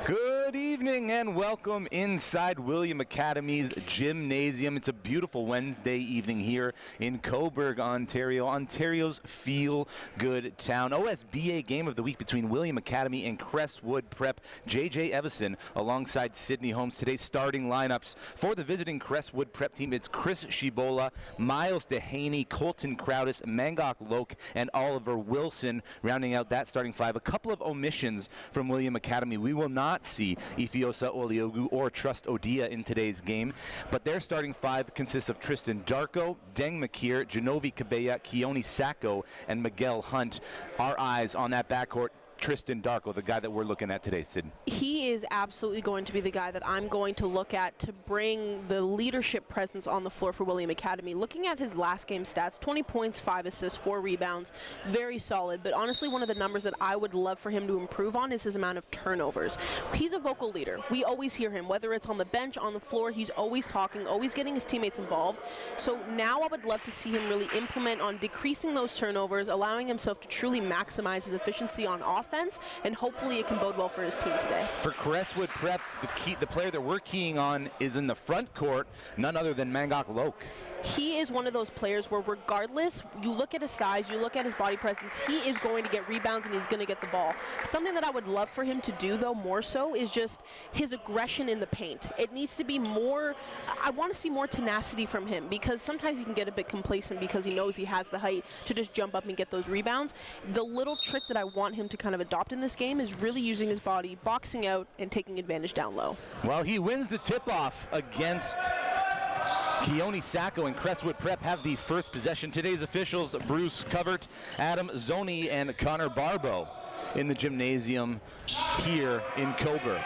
Good evening and welcome inside William Academy's gymnasium. It's a beautiful Wednesday evening here in Cobourg, Ontario, Ontario's feel-good town. OSBA game of the week between William Academy and Crestwood Prep. JJ Evison alongside Sydney Holmes. Today's starting lineups for the visiting Crestwood Prep team. It's Chris Shibola, Miles Dehaney, Colton Crowdis, Mangok Loke, and Oliver Wilson rounding out that starting five. A couple of omissions from William Academy. We will not see Ifeosa Oliogu or Trust Odia in today's game, but their starting five consists of Tristan Darko, Deng Makir, Genovi Kabeya, Keone Sacco, and Miguel Hunt. Our eyes on that backcourt. Tristan Darko, the guy that we're looking at today, Sid. He is absolutely going to be the guy that I'm going to look at to bring the leadership presence on the floor for William Academy. Looking at his last game stats, 20 points, 5 assists, 4 rebounds, very solid. But honestly, one of the numbers that I would love for him to improve on is his amount of turnovers. He's a vocal leader. We always hear him, whether it's on the bench, on the floor, he's always talking, always getting his teammates involved. So now I would love to see him really implement on decreasing those turnovers, allowing himself to truly maximize his efficiency on offense, and hopefully it can bode well for his team today. For Crestwood Prep, the player that we're keying on is in the front court, none other than Mangok Loke. He is one of those players where regardless, you look at his size, you look at his body presence, he is going to get rebounds and he's going to get the ball. Something that I would love for him to do, though, more so, is just his aggression in the paint. It needs to be more, I want to see more tenacity from him, because sometimes he can get a bit complacent because he knows he has the height to just jump up and get those rebounds. The little trick that I want him to kind of adopt in this game is really using his body, boxing out, and taking advantage down low. Well, he wins the tip-off against Keone Sacco and Crestwood Prep have the first possession. Today's officials, Bruce Covert, Adam Zoni, and Connor Barbo in the gymnasium here in Cobourg.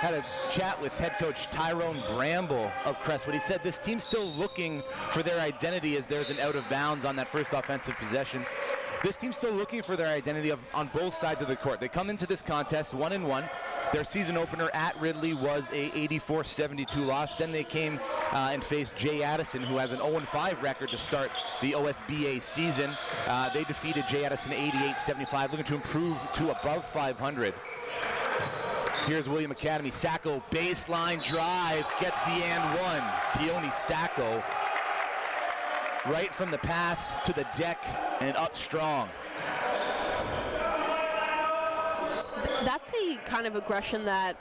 Had a chat with head coach Tyrone Bramble of Crestwood. He said this team's still looking for their identity as there's an out of bounds on that first offensive possession. This team's still looking for their identity on both sides of the court. They come into this contest 1-1. Their season opener at Ridley was a 84-72 loss. Then they came and faced Jay Addison, who has an 0-5 record to start the OSBA season. They defeated Jay Addison 88-75, looking to improve to above 500. Here's William Academy. Sacco baseline drive, gets the and one. Keone Sacco right from the pass to the deck and up strong. That's the kind of aggression that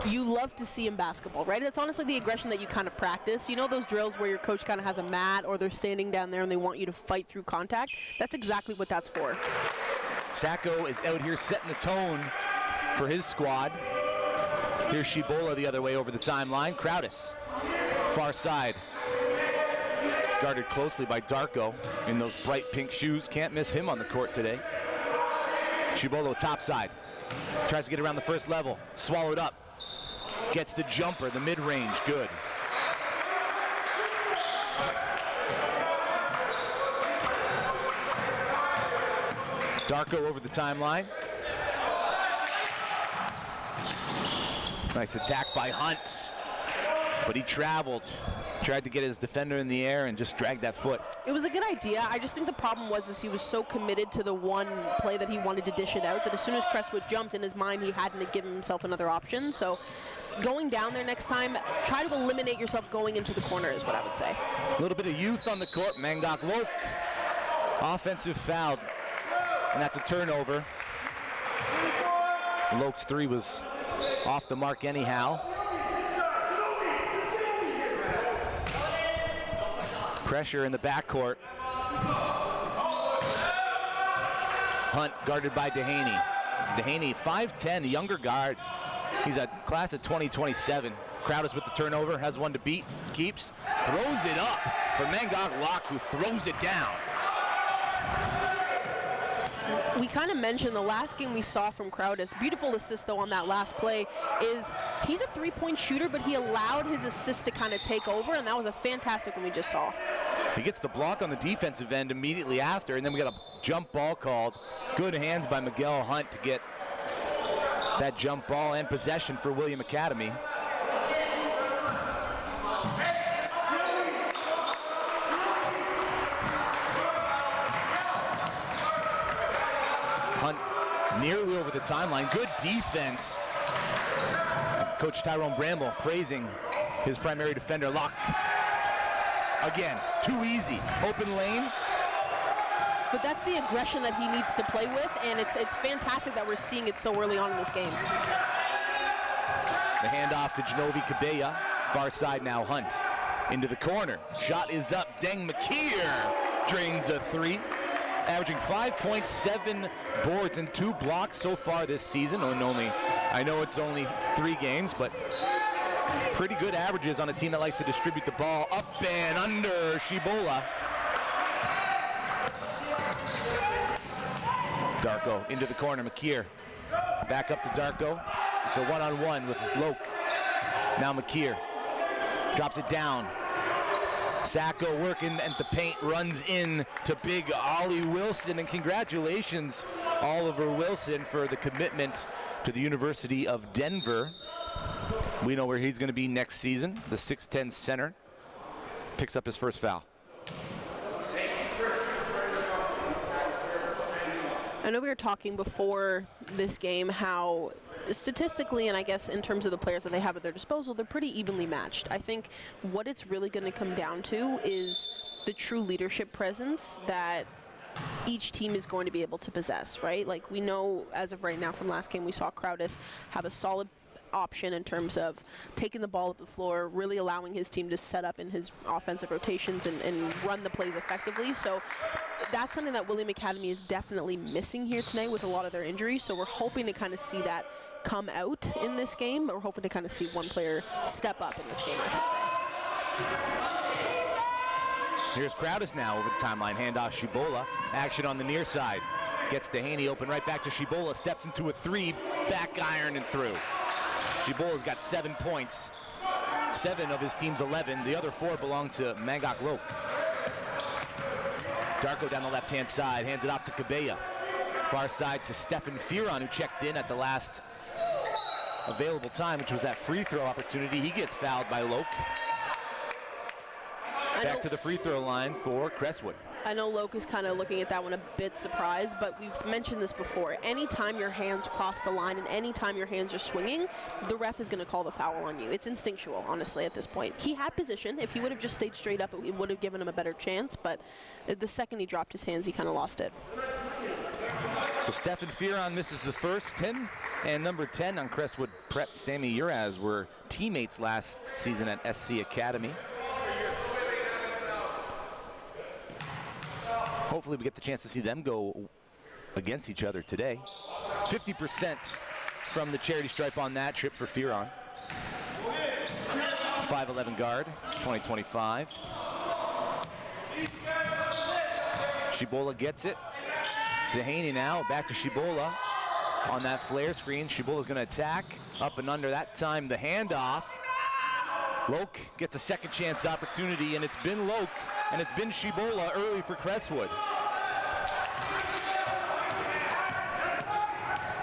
you love to see in basketball, right? It's honestly the aggression that you kind of practice. You know those drills where your coach kind of has a mat or they're standing down there and they want you to fight through contact? That's exactly what that's for. Sacco is out here setting the tone for his squad. Here's Shibola the other way over the timeline. Crowdis, far side. Guarded closely by Darko in those bright pink shoes. Can't miss him on the court today. Shibola top side. Tries to get around the first level. Swallowed up. Gets the jumper, the mid-range, good. Darko over the timeline. Nice attack by Hunt, but he traveled. Tried to get his defender in the air and just dragged that foot. It was a good idea. I just think the problem was he was so committed to the one play that he wanted to dish it out that as soon as Crestwood jumped in his mind, he hadn't to give himself another option. So going down there next time, try to eliminate yourself going into the corner is what I would say. A little bit of youth on the court. Mangok Loke, offensive foul, and that's a turnover. Loke's three was off the mark anyhow. Pressure in the backcourt. Hunt guarded by Dehaney. Dehaney, 5'10", younger guard. He's a class of 2027. Crowdis with the turnover, has one to beat, keeps, throws it up for Mangok Locke, who throws it down. We kind of mentioned the last game we saw from Crowdis. Beautiful assist, though, on that last play is he's a three-point shooter, but he allowed his assist to kind of take over, and that was a fantastic one we just saw. He gets the block on the defensive end immediately after, and then we got a jump ball called. Good hands by Miguel Hunt to get that jump ball and possession for William Academy. Hunt nearly over the timeline. Good defense. Coach Tyrone Bramble praising his primary defender, Locke. Again, too easy. Open lane. But that's the aggression that he needs to play with, and it's fantastic that we're seeing it so early on in this game. The handoff to Genovi Cabella. Far side now, Hunt. Into the corner. Shot is up. Deng McKeer drains a three. Averaging 5.7 boards and 2 blocks so far this season. I know it's only 3 games, but pretty good averages on a team that likes to distribute the ball. Up and under Shibola. Darko into the corner. McKeer back up to Darko. It's a one-on-one with Loke. Now McKeer drops it down. Sacco working at the paint, runs in to big Ollie Wilson, and congratulations Oliver Wilson for the commitment to the University of Denver. We know where he's going to be next season. The 6'10 center picks up his first foul. I know we were talking before this game how statistically, and I guess in terms of the players that they have at their disposal, they're pretty evenly matched. I think what it's really going to come down to is the true leadership presence that each team is going to be able to possess, right? Like we know as of right now from last game, we saw Crowdis have a solid option in terms of taking the ball up the floor, really allowing his team to set up in his offensive rotations and run the plays effectively. So that's something that William Academy is definitely missing here tonight with a lot of their injuries. So we're hoping to kind of see that come out in this game, but we're hoping to kind of see one player step up in this game, I should say. Here's Crowdis now over the timeline. Handoff Shibola. Action on the near side. Gets to Haney, open right back to Shibola. Steps into a three, back iron and through. Shibola's got 7 points. 7 of his team's 11. The other 4 belong to Mangok Loke. Darko down the left-hand side, hands it off to Cabella. Far side to Stefan Fearon, who checked in at the last available time, which was that free throw opportunity. He gets fouled by Loke. Back to the free throw line for Crestwood. I know Loke is kind of looking at that one a bit surprised, but we've mentioned this before. Anytime your hands cross the line and anytime your hands are swinging, the ref is going to call the foul on you. It's instinctual, honestly, at this point. He had position. If he would have just stayed straight up, it would have given him a better chance, but the second he dropped his hands, he kind of lost it. So Stefan Fearon misses the first. Him and number 10 on Crestwood Prep, Sammy Uraz, were teammates last season at SC Academy. Hopefully we get the chance to see them go against each other today. 50% from the charity stripe on that trip for Fearon. 5'11 guard, 2025. Shibola gets it to Haney now, back to Shibola on that flare screen. Shibola's gonna attack, up and under that time, the handoff. Loke gets a second chance opportunity, and it's been Loke, and it's been Shibola early for Crestwood.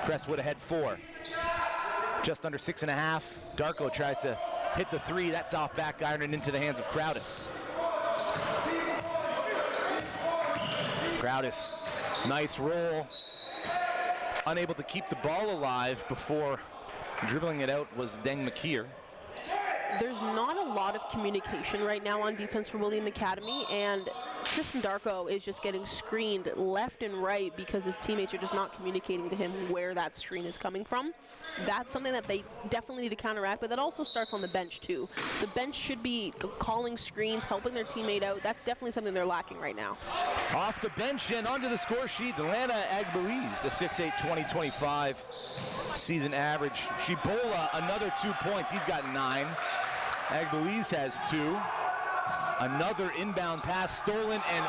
Crestwood ahead 4. Just under 6.5. Darko tries to hit the 3. That's off back iron and into the hands of Crowdis. Crowdis, nice roll. Unable to keep the ball alive before dribbling it out was Deng McKeer. There's not a lot of communication right now on defense for William Academy, and Tristan Darko is just getting screened left and right because his teammates are just not communicating to him where that screen is coming from. That's something that they definitely need to counteract, but that also starts on the bench too. The bench should be calling screens, helping their teammate out. That's definitely something they're lacking right now. Off the bench and onto the score sheet, Delana Agbeliz, the 6'8", 2025 season average. Shibola, another 2 points. He's got 9. Agbeliz has 2. Another inbound pass stolen, and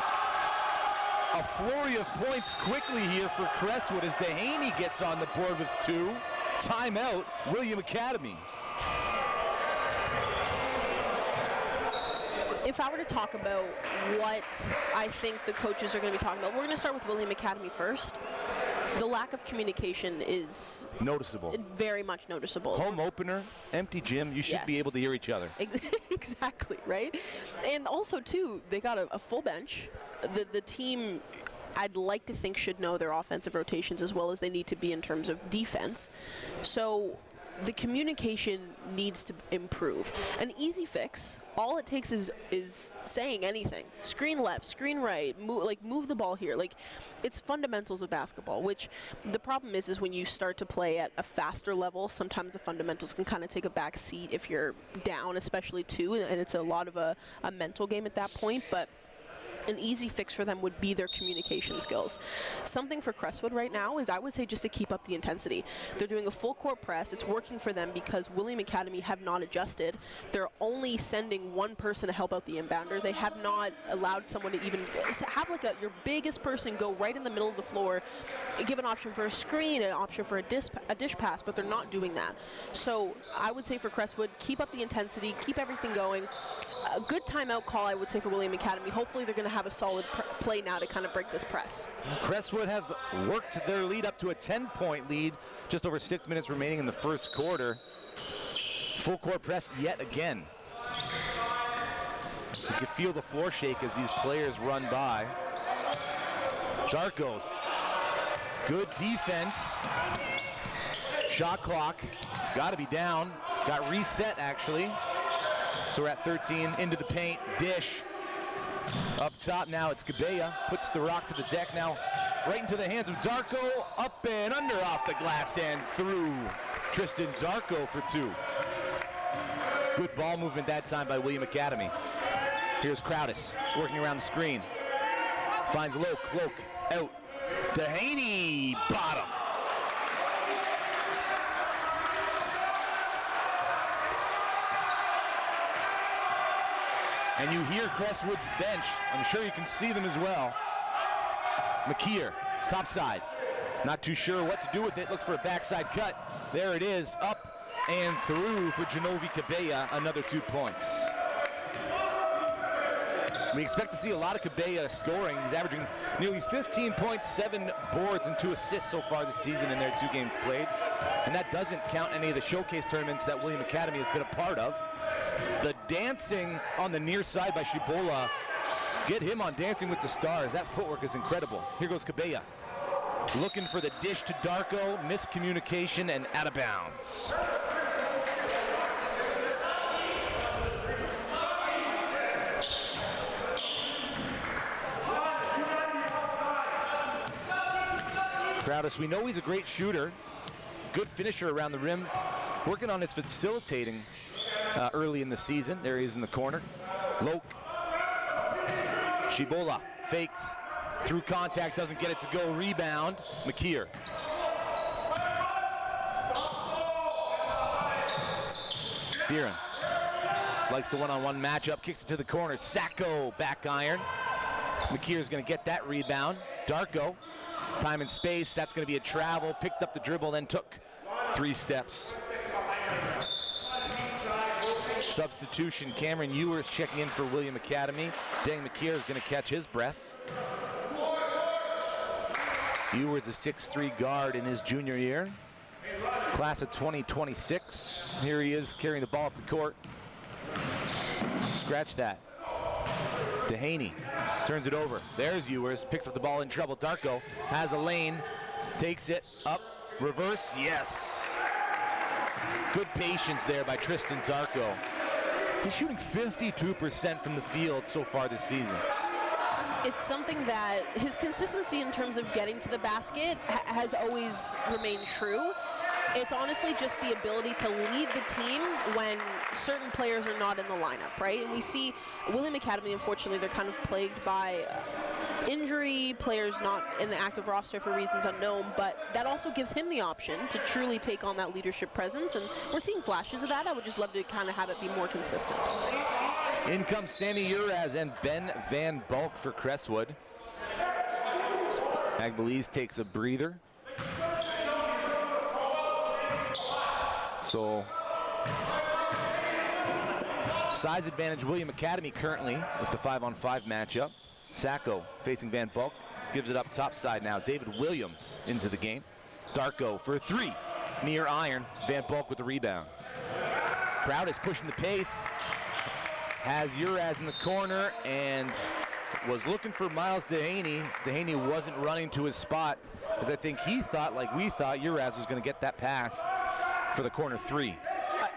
a flurry of points quickly here for Crestwood as Dehaney gets on the board with 2. Timeout, William Academy. If I were to talk about what I think the coaches are going to be talking about, we're going to start with William Academy first. The lack of communication is noticeable. Very much noticeable. Home opener, empty gym, you should be able to hear each other. Exactly, right? And also, too, they got a full bench. The team, I'd like to think, should know their offensive rotations as well as they need to be in terms of defense. So the communication needs to improve. An easy fix, all it takes is saying anything. Screen left, screen right, move the ball here. Like, it's fundamentals of basketball, which the problem is when you start to play at a faster level, sometimes the fundamentals can kind of take a back seat if you're down, especially too, and it's a lot of a mental game at that point. But an easy fix for them would be their communication skills. Something for Crestwood right now is, I would say, just to keep up the intensity. They're doing a full court press. It's working for them because William Academy have not adjusted. They're only sending one person to help out the inbounder. They have not allowed someone to even have your biggest person go right in the middle of the floor, give an option for a screen, an option for a dish pass, but they're not doing that. So I would say for Crestwood, keep up the intensity, keep everything going. A good timeout call, I would say, for William Academy. Hopefully they're going to have a solid play now to kind of break this press. Crestwood have worked their lead up to a 10-point lead, just over 6 minutes remaining in the first quarter. Full court press yet again. You can feel the floor shake as these players run by. Darko's good defense. Shot clock, it's got to be down. Got reset, actually. So we're at 13, into the paint, dish. Up top now, it's Cabella, puts the rock to the deck now, right into the hands of Darko, up and under off the glass and through. Tristan Darko for 2. Good ball movement that time by William Academy. Here's Crowdis, working around the screen. Finds Loke, out. Dehaney, bottom. And you hear Crestwood's bench. I'm sure you can see them as well. McKeer, top side. Not too sure what to do with it. Looks for a backside cut. There it is, up and through for Genovi Cabella, another 2 points. We expect to see a lot of Cabella scoring. He's averaging nearly 15 points, 7 boards, and 2 assists so far this season in their 2 games played. And that doesn't count any of the showcase tournaments that William Academy has been a part of. The dancing on the near side by Shibola. Get him on Dancing with the Stars. That footwork is incredible. Here goes Cabella. Looking for the dish to Darko. Miscommunication and out of bounds. Crowdis, we know he's a great shooter. Good finisher around the rim. Working on his facilitating early in the season. There he is in the corner. Loke. Shibola fakes. Through contact, doesn't get it to go. Rebound. McKeer. Fearon likes the one-on-one matchup. Kicks it to the corner. Sacco back iron. McKeer's going to get that rebound. Darko. Time and space. That's going to be a travel. Picked up the dribble, then took 3 steps. Substitution, Cameron Ewers checking in for William Academy. Dang McKeer is going to catch his breath. Ewers a 6'3" guard in his junior year. Class of 2026. Here he is carrying the ball up the court. Scratch that. Dehaney turns it over. There's Ewers, picks up the ball in trouble. Darko has a lane, takes it up, reverse, yes. Good patience there by Tristan Darko. He's shooting 52% from the field so far this season. It's something that his consistency in terms of getting to the basket has always remained true. It's honestly just the ability to lead the team when certain players are not in the lineup, right? And we see William Academy, unfortunately, they're kind of plagued by injury, players not in the active roster for reasons unknown, but that also gives him the option to truly take on that leadership presence, and we're seeing flashes of that. I would just love to kind of have it be more consistent. In comes Sammy Uraz and Ben Van Bulk for Crestwood. Agbalese takes a breather. So, size advantage William Academy currently with the 5-on-5 matchup. Sacco facing Van Bulk, gives it up top side now. David Williams into the game. Darko for a three, near iron. Van Bulk with the rebound. Crowd is pushing the pace. Has Uraz in the corner and was looking for Miles Dehaney. Dehaney wasn't running to his spot, as I think he thought, like we thought, Uraz was going to get that pass for the corner three.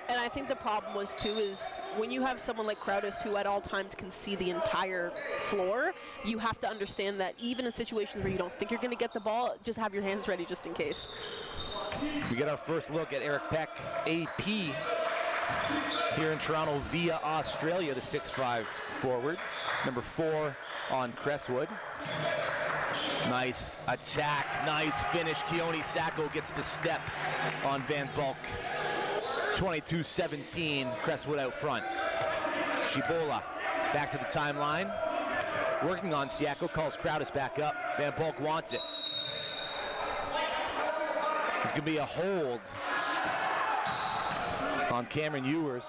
And I think the problem was too is when you have someone like Crowdis who at all times can see the entire floor, you have to understand that even in situations where you don't think you're going to get the ball, just have your hands ready just in case. We get our first look at Eric Peck, AP, here in Toronto via Australia, the 6'5" forward. Number 4 on Crestwood. Nice attack, nice finish. Keone Sacco gets the step on Van Bulk. 22-17, Crestwood out front. Shibola back to the timeline. Working on Siako, calls Crowdis back up. Van Bulk wants it. There's gonna be a hold on Cameron Ewers,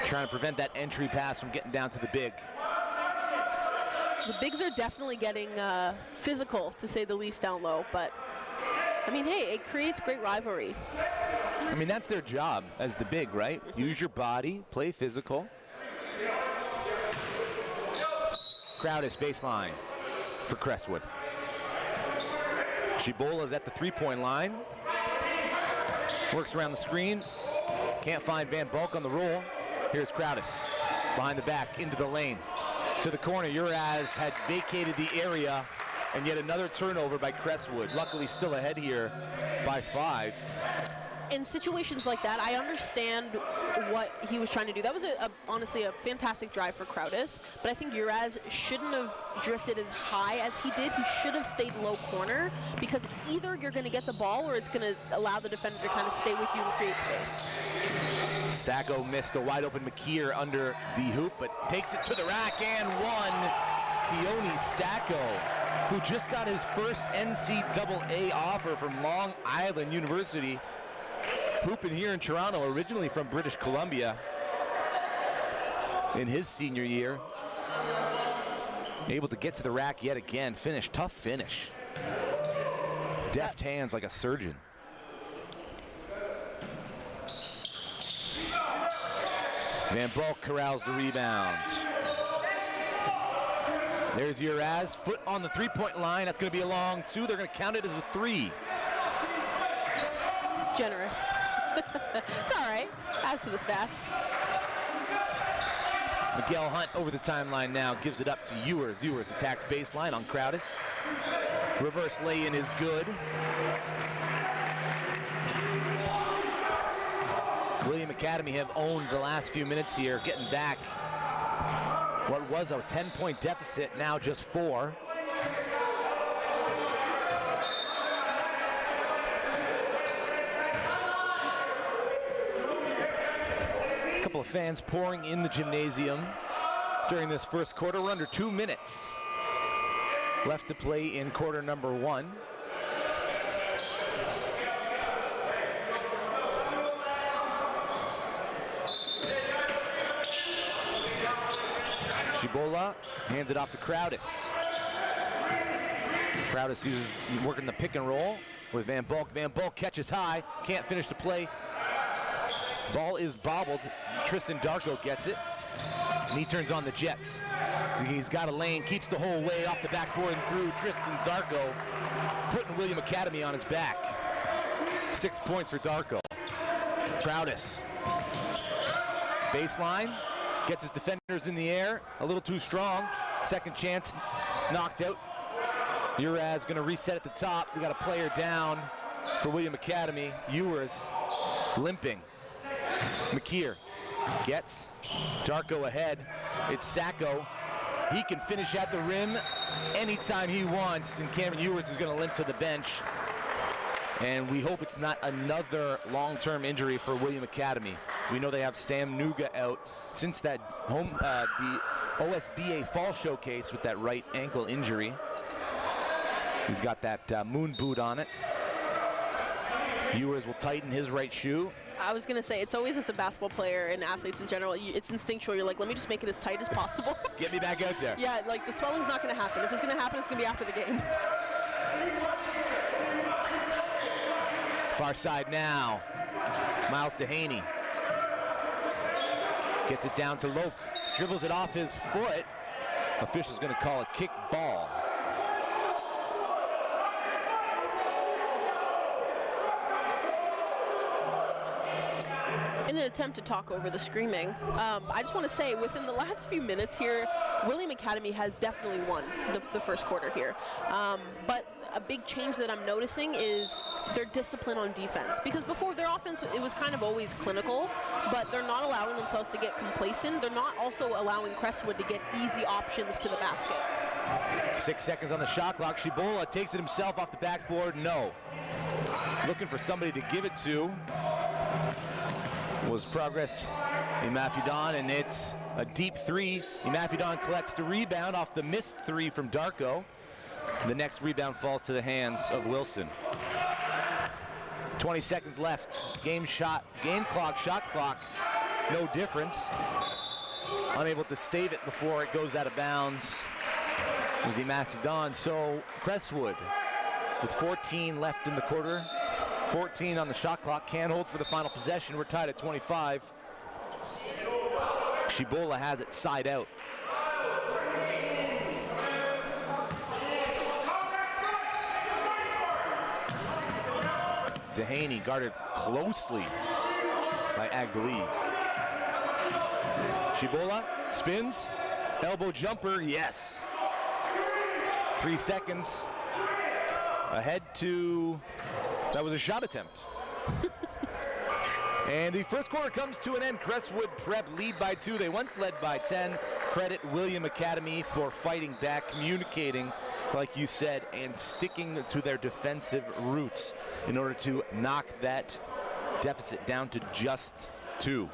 trying to prevent that entry pass from getting down to the big. The bigs are definitely getting physical, to say the least, down low, but I mean, hey, it creates great rivalry. I mean, that's their job as the big, right? Use your body, play physical. Crowdis baseline for Crestwood. Shibola's at the three-point line. Works around the screen. Can't find Van Bulk on the roll. Here's Crowdis behind the back into the lane. To the corner, Uraz had vacated the area, and yet another turnover by Crestwood. Luckily still ahead here by 5. In situations like that, I understand what he was trying to do. That was honestly a fantastic drive for Crowdis, but I think Uraz shouldn't have drifted as high as he did. He should have stayed low corner, because either you're going to get the ball or it's going to allow the defender to kind of stay with you and create space. Sacco missed a wide open McKeer under the hoop, but takes it to the rack and one. Keone Sacco, who just got his first NCAA offer from Long Island University, hooping here in Toronto, originally from British Columbia in his senior year. Able to get to the rack yet again. Finish, tough finish. Deft hands like a surgeon. Van Bulk corrals the rebound. There's Uraz, foot on the three-point line. That's going to be a long 2. They're going to count it as a 3. Generous. It's all right. As to the stats. Miguel Hunt over the timeline now, gives it up to Ewers. Ewers attacks baseline on Crowdis. Reverse lay-in is good. William Academy have owned the last few minutes here, getting back what was a 10-point deficit, now just 4. Couple of fans pouring in the gymnasium during this first quarter. We're under 2 minutes left to play in quarter number 1. Shibola hands it off to Crowdis. Crowdis uses working the pick and roll with Van Bulk. Van Bulk catches high, can't finish the play. Ball is bobbled. Tristan Darko gets it, and he turns on the Jets. So he's got a lane, keeps the whole way off the backboard and through. Tristan Darko putting William Academy on his back. 6 points for Darko. Crowdis. Baseline. Gets his defenders in the air, a little too strong. Second chance, knocked out. Uraz going to reset at the top. We got a player down for William Academy. Ewers limping. McKeer gets Darko ahead. It's Sacco. He can finish at the rim anytime he wants, and Cameron Ewers is going to limp to the bench. And we hope it's not another long-term injury for William Academy. We know they have Sam Nuga out since that the OSBA fall showcase with that right ankle injury. He's got that moon boot on it. Ewers will tighten his right shoe. I was going to say, it's always as a basketball player and athletes in general, it's instinctual. You're like, let me just make it as tight as possible. Get me back out there. Yeah, like the swelling's not going to happen. If it's going to happen, it's going to be after the game. Far side now. Miles Dehaney gets it down to Loke. Dribbles it off his foot. Official's going to call a kick ball. In an attempt to talk over the screaming, I just want to say within the last few minutes here, William Academy has definitely won the first quarter here. But a big change that I'm noticing is their discipline on defense. Because before, their offense, it was kind of always clinical, but they're not allowing themselves to get complacent. They're not also allowing Crestwood to get easy options to the basket. 6 seconds on the shot clock. Shibola takes it himself off the backboard. No. Looking for somebody to give it to. Was Progress Imafidon, and it's a deep three. Imafidon collects the rebound off the missed three from Darko. The next rebound falls to the hands of Wilson. 20 seconds left. Game clock, shot clock, no difference. Unable to save it before it goes out of bounds was Imafidon. So Crestwood with 14 left in the quarter. 14 on the shot clock, can't hold for the final possession. We're tied at 25. Shibola has it side out. Dehaney guarded closely by Agbali. Shibola spins, elbow jumper, yes. 3 seconds. Ahead to, that was a shot attempt. And the first quarter comes to an end. Crestwood Prep lead by 2. They once led by 10. Credit William Academy for fighting back, communicating, like you said, and sticking to their defensive roots in order to knock that deficit down to just 2.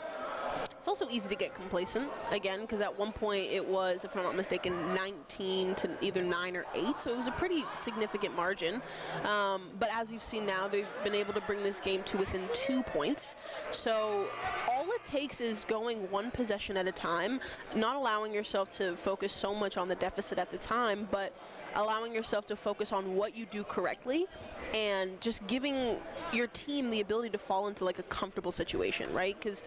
It's also easy to get complacent, again, because at one point it was, if I'm not mistaken, 19 to either 9 or 8, so it was a pretty significant margin. But as you've seen now, they've been able to bring this game to within 2 points. So all it takes is going one possession at a time, not allowing yourself to focus so much on the deficit at the time, but allowing yourself to focus on what you do correctly and just giving your team the ability to fall into like a comfortable situation, right? Because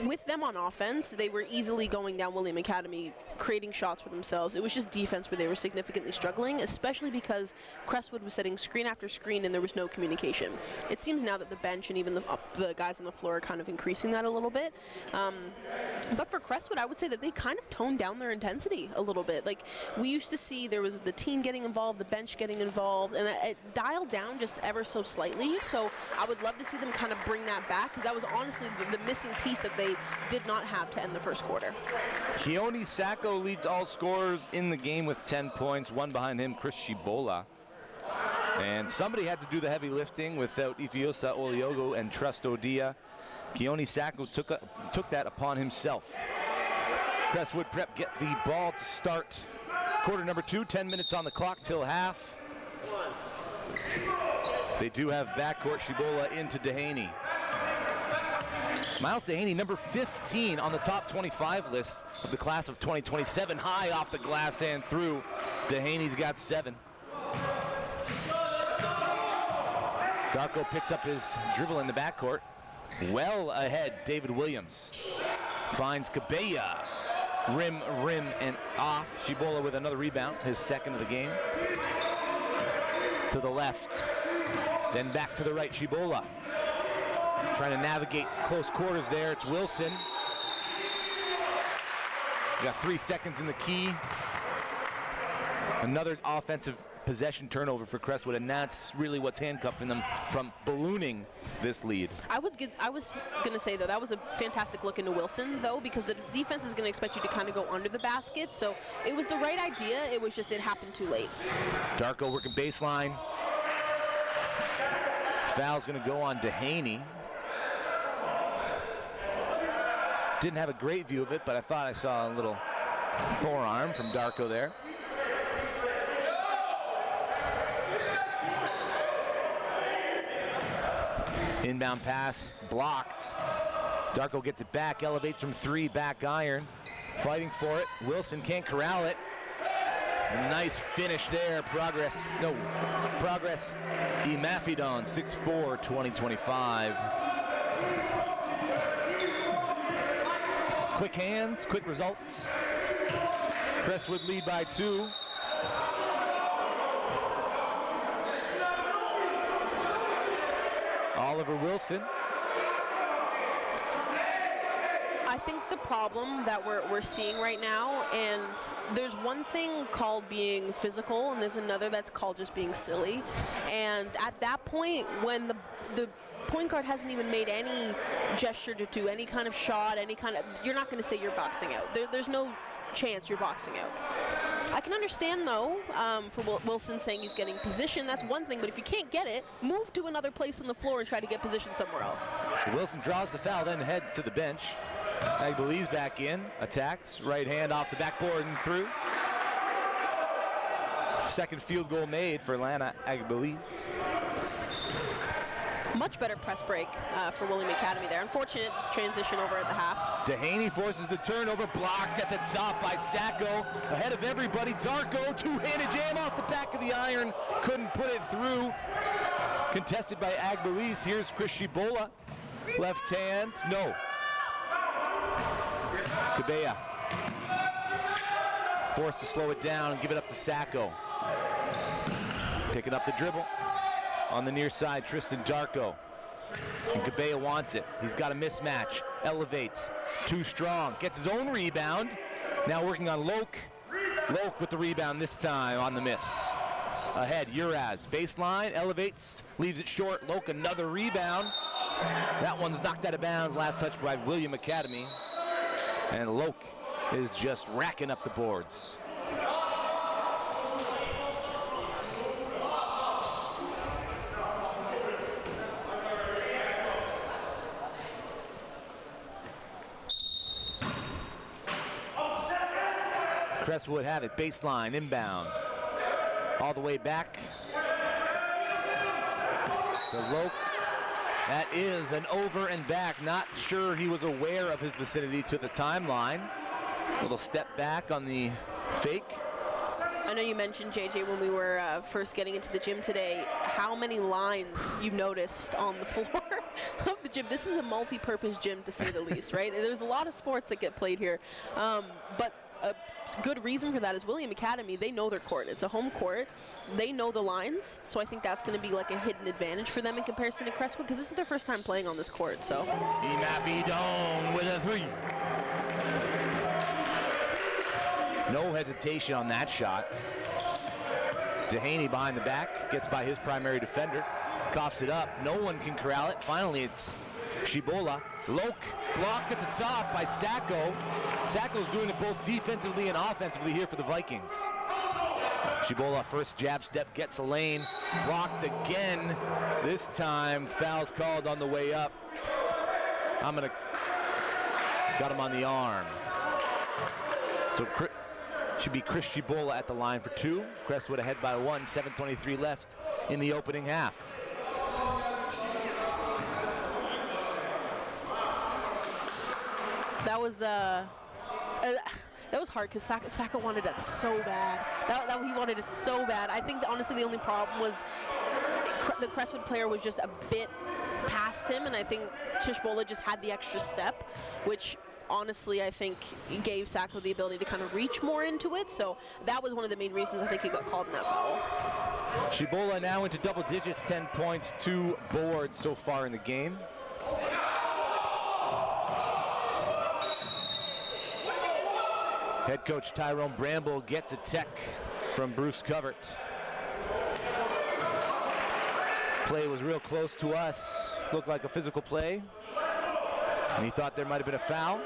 with them on offense, they were easily going down William Academy, creating shots for themselves. It was just defense where they were significantly struggling, especially because Crestwood was setting screen after screen and there was no communication. It seems now that the bench and even the guys on the floor are kind of increasing that a little bit. But for Crestwood, I would say that they kind of toned down their intensity a little bit. Like, we used to see there was the team getting involved, the bench getting involved, and it dialed down just ever so slightly. So I would love to see them kind of bring that back, because that was honestly the missing piece that they did not have to end the first quarter. Keone Sacco leads all scorers in the game with 10 points. One behind him, Chris Shibola. And somebody had to do the heavy lifting without Ifeosa Oliogo and Trust Odia. Keone Sacco took that upon himself. Crestwood Prep get the ball to start quarter number 2, 10 minutes on the clock till half. They do have backcourt. Shibola into Dehaney. Miles Dehaney, number 15 on the top 25 list of the class of 2027. High off the glass and through. Dehaney's got 7. Darko picks up his dribble in the backcourt. Well ahead, David Williams. Finds Cabella. Rim, and off. Shibola with another rebound, his second of the game. To the left, then back to the right, Shibola. Trying to navigate close quarters there, it's Wilson. We got 3 seconds in the key. Another offensive possession turnover for Crestwood, and that's really what's handcuffing them from ballooning this lead. I was going to say, though, that was a fantastic look into Wilson, though, because the defense is going to expect you to kind of go under the basket. So it was the right idea. It was just it happened too late. Darko working baseline. Foul's going to go on Dehaney. Didn't have a great view of it, but I thought I saw a little forearm from Darko there. Inbound pass blocked. Darko gets it back, elevates from 3, back iron. Fighting for it. Wilson can't corral it. Nice finish there. Progress Imafidon, 6'4", 2025. Quick hands, quick results. Crestwood lead by 2. Oliver Wilson. I think the problem that we're seeing right now, and there's one thing called being physical, and there's another that's called just being silly. And at that point, when the point guard hasn't even made any gesture to do any kind of shot, you're not going to say you're boxing out. There's no chance you're boxing out. I can understand, though, for Wilson saying he's getting position. That's one thing, but if you can't get it, move to another place on the floor and try to get position somewhere else. Wilson draws the foul, then heads to the bench. Agbale's back in, attacks, right hand off the backboard and through. Second field goal made for Lana Agbale. Much better press break for William Academy there. Unfortunate transition over at the half. Dehaney forces the turnover, blocked at the top by Sacco. Ahead of everybody, Darko, two-handed jam off the back of the iron. Couldn't put it through. Contested by Agbale. Here's Chris Shibola. Left hand, no. Cabella. Forced to slow it down and give it up to Sacco. Picking up the dribble. On the near side, Tristan Darko. And Cabella wants it. He's got a mismatch. Elevates. Too strong. Gets his own rebound. Now working on Loke. Loke with the rebound this time on the miss. Ahead, Uraz. Baseline, elevates, leaves it short. Loke another rebound. That one's knocked out of bounds. Last touch by William Academy. And Loke is just racking up the boards. Crestwood have it, baseline, inbound. All the way back. So Loke, that is an over and back. Not sure he was aware of his vicinity to the timeline. Little step back on the fake. I know you mentioned, JJ, when we were first getting into the gym today, how many lines you noticed on the floor of the gym. This is a multi-purpose gym, to say the least, right? There's a lot of sports that get played here. But a good reason for that is William Academy, they know their court. It's a home court. They know the lines, so I think that's going to be like a hidden advantage for them in comparison to Crestwood, because this is their first time playing on this court. So Imafidon with a 3. No hesitation on that shot. Dehaney behind the back, gets by his primary defender, coughs it up. No one can corral it. Finally, it's Shibola. Loke blocked at the top by Sacco. Sacco's doing it both defensively and offensively here for the Vikings. Shibola, first jab step, gets a lane. Blocked again. This time, foul's called on the way up. Got him on the arm. So should be Chris Shibola at the line for 2. Crestwood ahead by 1, 7:23 left in the opening half. that was hard because Sacco wanted that so bad. He wanted it so bad. I think honestly the only problem was the Crestwood player was just a bit past him, and I think Shibola just had the extra step, which honestly I think gave Sacco the ability to kind of reach more into it. So that was one of the main reasons I think he got called in that foul. Shibola now into double digits, 10 points, 2 boards so far in the game. Head coach Tyrone Bramble gets a tech from Bruce Covert. Play was real close to us. Looked like a physical play. And he thought there might have been a foul.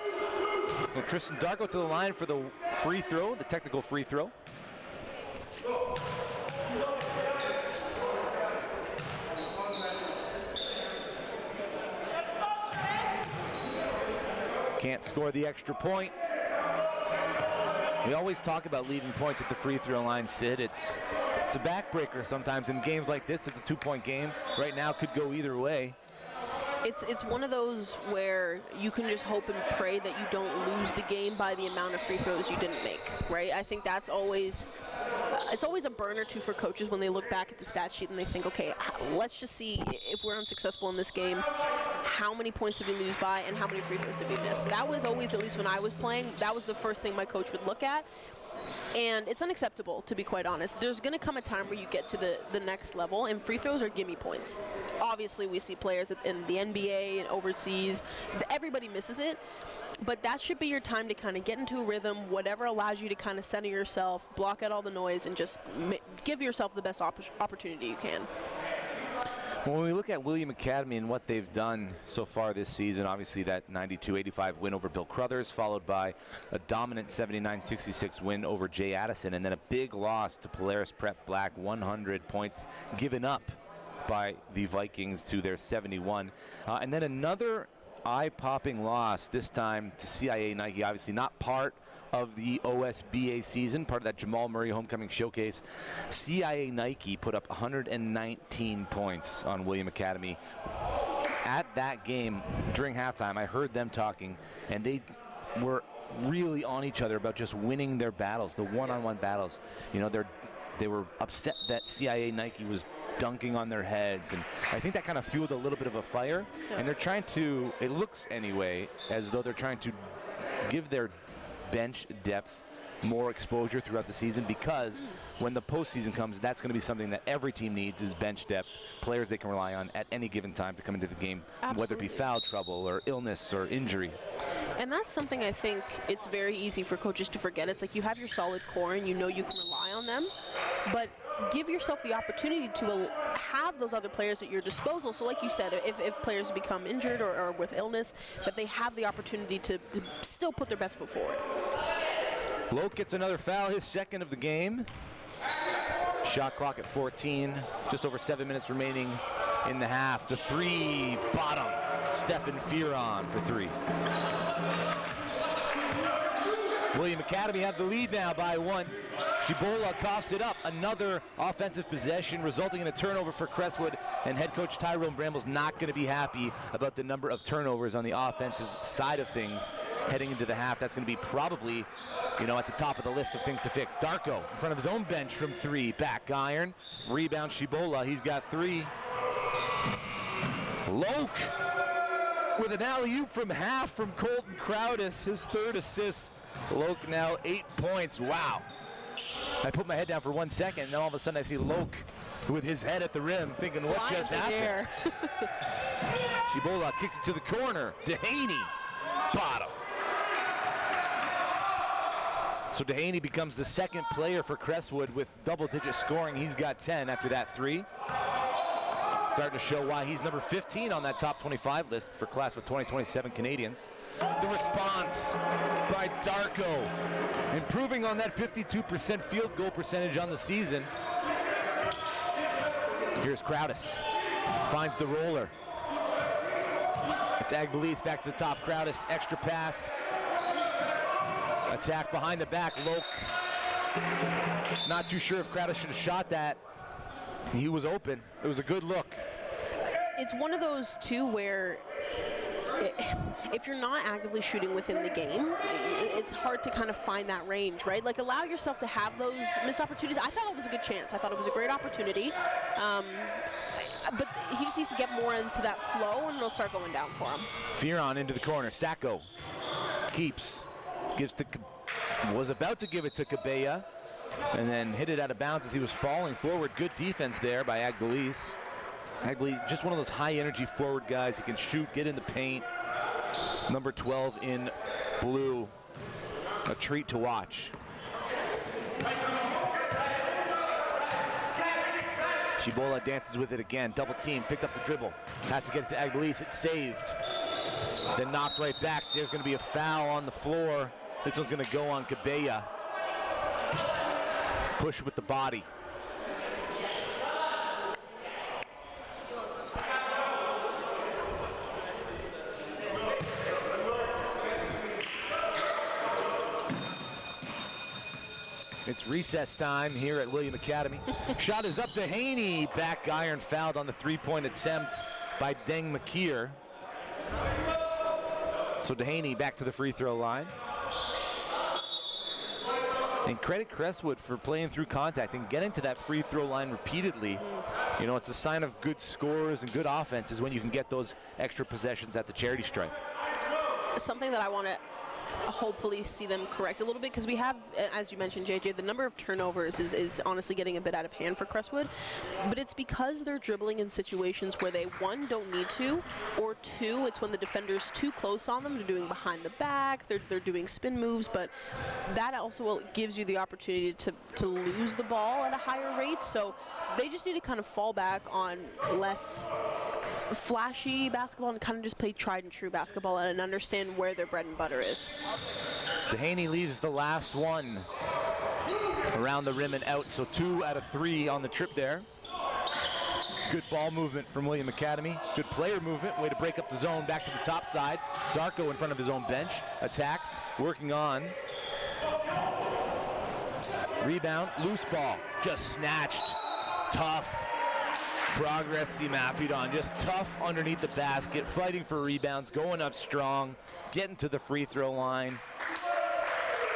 Well, Tristan Darko to the line for the free throw, the technical free throw. Can't score the extra point. We always talk about leaving points at the free throw line, Sid. It's a backbreaker sometimes. In games like this, it's a 2-point game. Right now, could go either way. It's one of those where you can just hope and pray that you don't lose the game by the amount of free throws you didn't make, right? I think that's always, it's always a burn or two for coaches when they look back at the stat sheet and they think, okay, let's just see if we're unsuccessful in this game, how many points did we lose by and how many free throws did we miss? That was always, at least when I was playing, that was the first thing my coach would look at. And it's unacceptable, to be quite honest. There's going to come a time where you get to the next level, and free throws are gimme points. Obviously, we see players in the NBA and overseas. Everybody misses it. But that should be your time to kind of get into a rhythm, whatever allows you to kind of center yourself, block out all the noise, and just give yourself the best opportunity you can. When we look at William Academy and what they've done so far this season, obviously that 92-85 win over Bill Crothers, followed by a dominant 79-66 win over Jay Addison, and then a big loss to Polaris Prep Black, 100 points given up by the Vikings to their 71. And then another eye-popping loss, this time to CIA Nike, obviously not part of the OSBA season, part of that Jamal Murray Homecoming Showcase. CIA Nike put up 119 points on William Academy. At that game, during halftime, I heard them talking, and they were really on each other about just winning their battles, the one-on-one battles. You know, they were upset that CIA Nike was dunking on their heads, and I think that kind of fueled a little bit of a fire. Yeah. And they're trying to, it looks anyway, as though they're trying to give their bench depth more exposure throughout the season, because when the postseason comes, that's going to be something that every team needs, is bench depth, players they can rely on at any given time to come into the game. Absolutely. Whether it be foul trouble or illness or injury. And that's something I think it's very easy for coaches to forget. It's like you have your solid core and you know you can rely on them, but give yourself the opportunity to have those other players at your disposal. So like you said, if players become injured or with illness, that they have the opportunity to still put their best foot forward. Loke gets another foul, his second of the game. Shot clock at 14, just over 7 minutes remaining in the half. The three, bottom. Stefan Fearon for three. William Academy have the lead now by one. Chibola coughs it up. Another offensive possession resulting in a turnover for Crestwood, and head coach Tyrone Bramble's not going to be happy about the number of turnovers on the offensive side of things heading into the half. That's going to be probably, you know, at the top of the list of things to fix. Darko in front of his own bench from three. Back iron. Rebound Chibola. He's got three. Loke with an alley-oop from half from Colton Crowdis, his third assist. Loke now 8 points. Wow. I put my head down for 1 second, and then all of a sudden I see Loke with his head at the rim thinking, what just happened? Chibola kicks it to the corner. Dehaney, bottom. So Dehaney becomes the second player for Crestwood with double-digit scoring. He's got 10 after that three. Starting to show why he's number 15 on that top 25 list for class of 2027 Canadians. The response by Darko, improving on that 52% field goal percentage on the season. Here's Crowdis, finds the roller. It's Agbelis back to the top. Crowdis, extra pass. Attack behind the back. Loke, not too sure if Crowdis should have shot that. He was open. It was a good look. It's one of those, too, where if you're not actively shooting within the game, it's hard to kind of find that range, right? Like, allow yourself to have those missed opportunities. I thought it was a good chance. I thought it was a great opportunity. But he just needs to get more into that flow, and it'll start going down for him. Fearon into the corner. Sacco keeps. Gives to, was about to give it to Cabella, and then hit it out of bounds as he was falling forward. Good defense there by Agbelis. Agbelis, just one of those high-energy forward guys. He can shoot, get in the paint. Number 12 in blue. A treat to watch. Chibola dances with it again. Double team, picked up the dribble. Has to get it to Agbelis. It's saved. Then knocked right back. There's going to be a foul on the floor. This one's going to go on Cabella. Push with the body. It's recess time here at William Academy. Shot is up to Haney. Back iron fouled on the three-point attempt by Deng McKeer. So Dehaney back to the free throw line. And credit Crestwood for playing through contact and getting to that free throw line repeatedly. You know, it's a sign of good scorers and good offenses when you can get those extra possessions at the charity stripe. Something that I want to hopefully see them correct a little bit, because we have, as you mentioned, JJ, the number of turnovers is honestly getting a bit out of hand for Crestwood, but it's because they're dribbling in situations where they, one, don't need to, or two, it's when the defender's too close on them. They're doing behind the back, they're doing spin moves, but that also gives you the opportunity to lose the ball at a higher rate, so they just need to kind of fall back on less flashy basketball and kind of just play tried and true basketball and understand where their bread and butter is. Dehaney leaves the last one around the rim and out, so 2 out of 3 on the trip there. Good ball movement from William Academy. Good player movement, way to break up the zone, back to the top side. Darko in front of his own bench, attacks, working on. Rebound, loose ball, just snatched, tough. Progress team Mafidon, just tough underneath the basket, fighting for rebounds, going up strong, getting to the free throw line.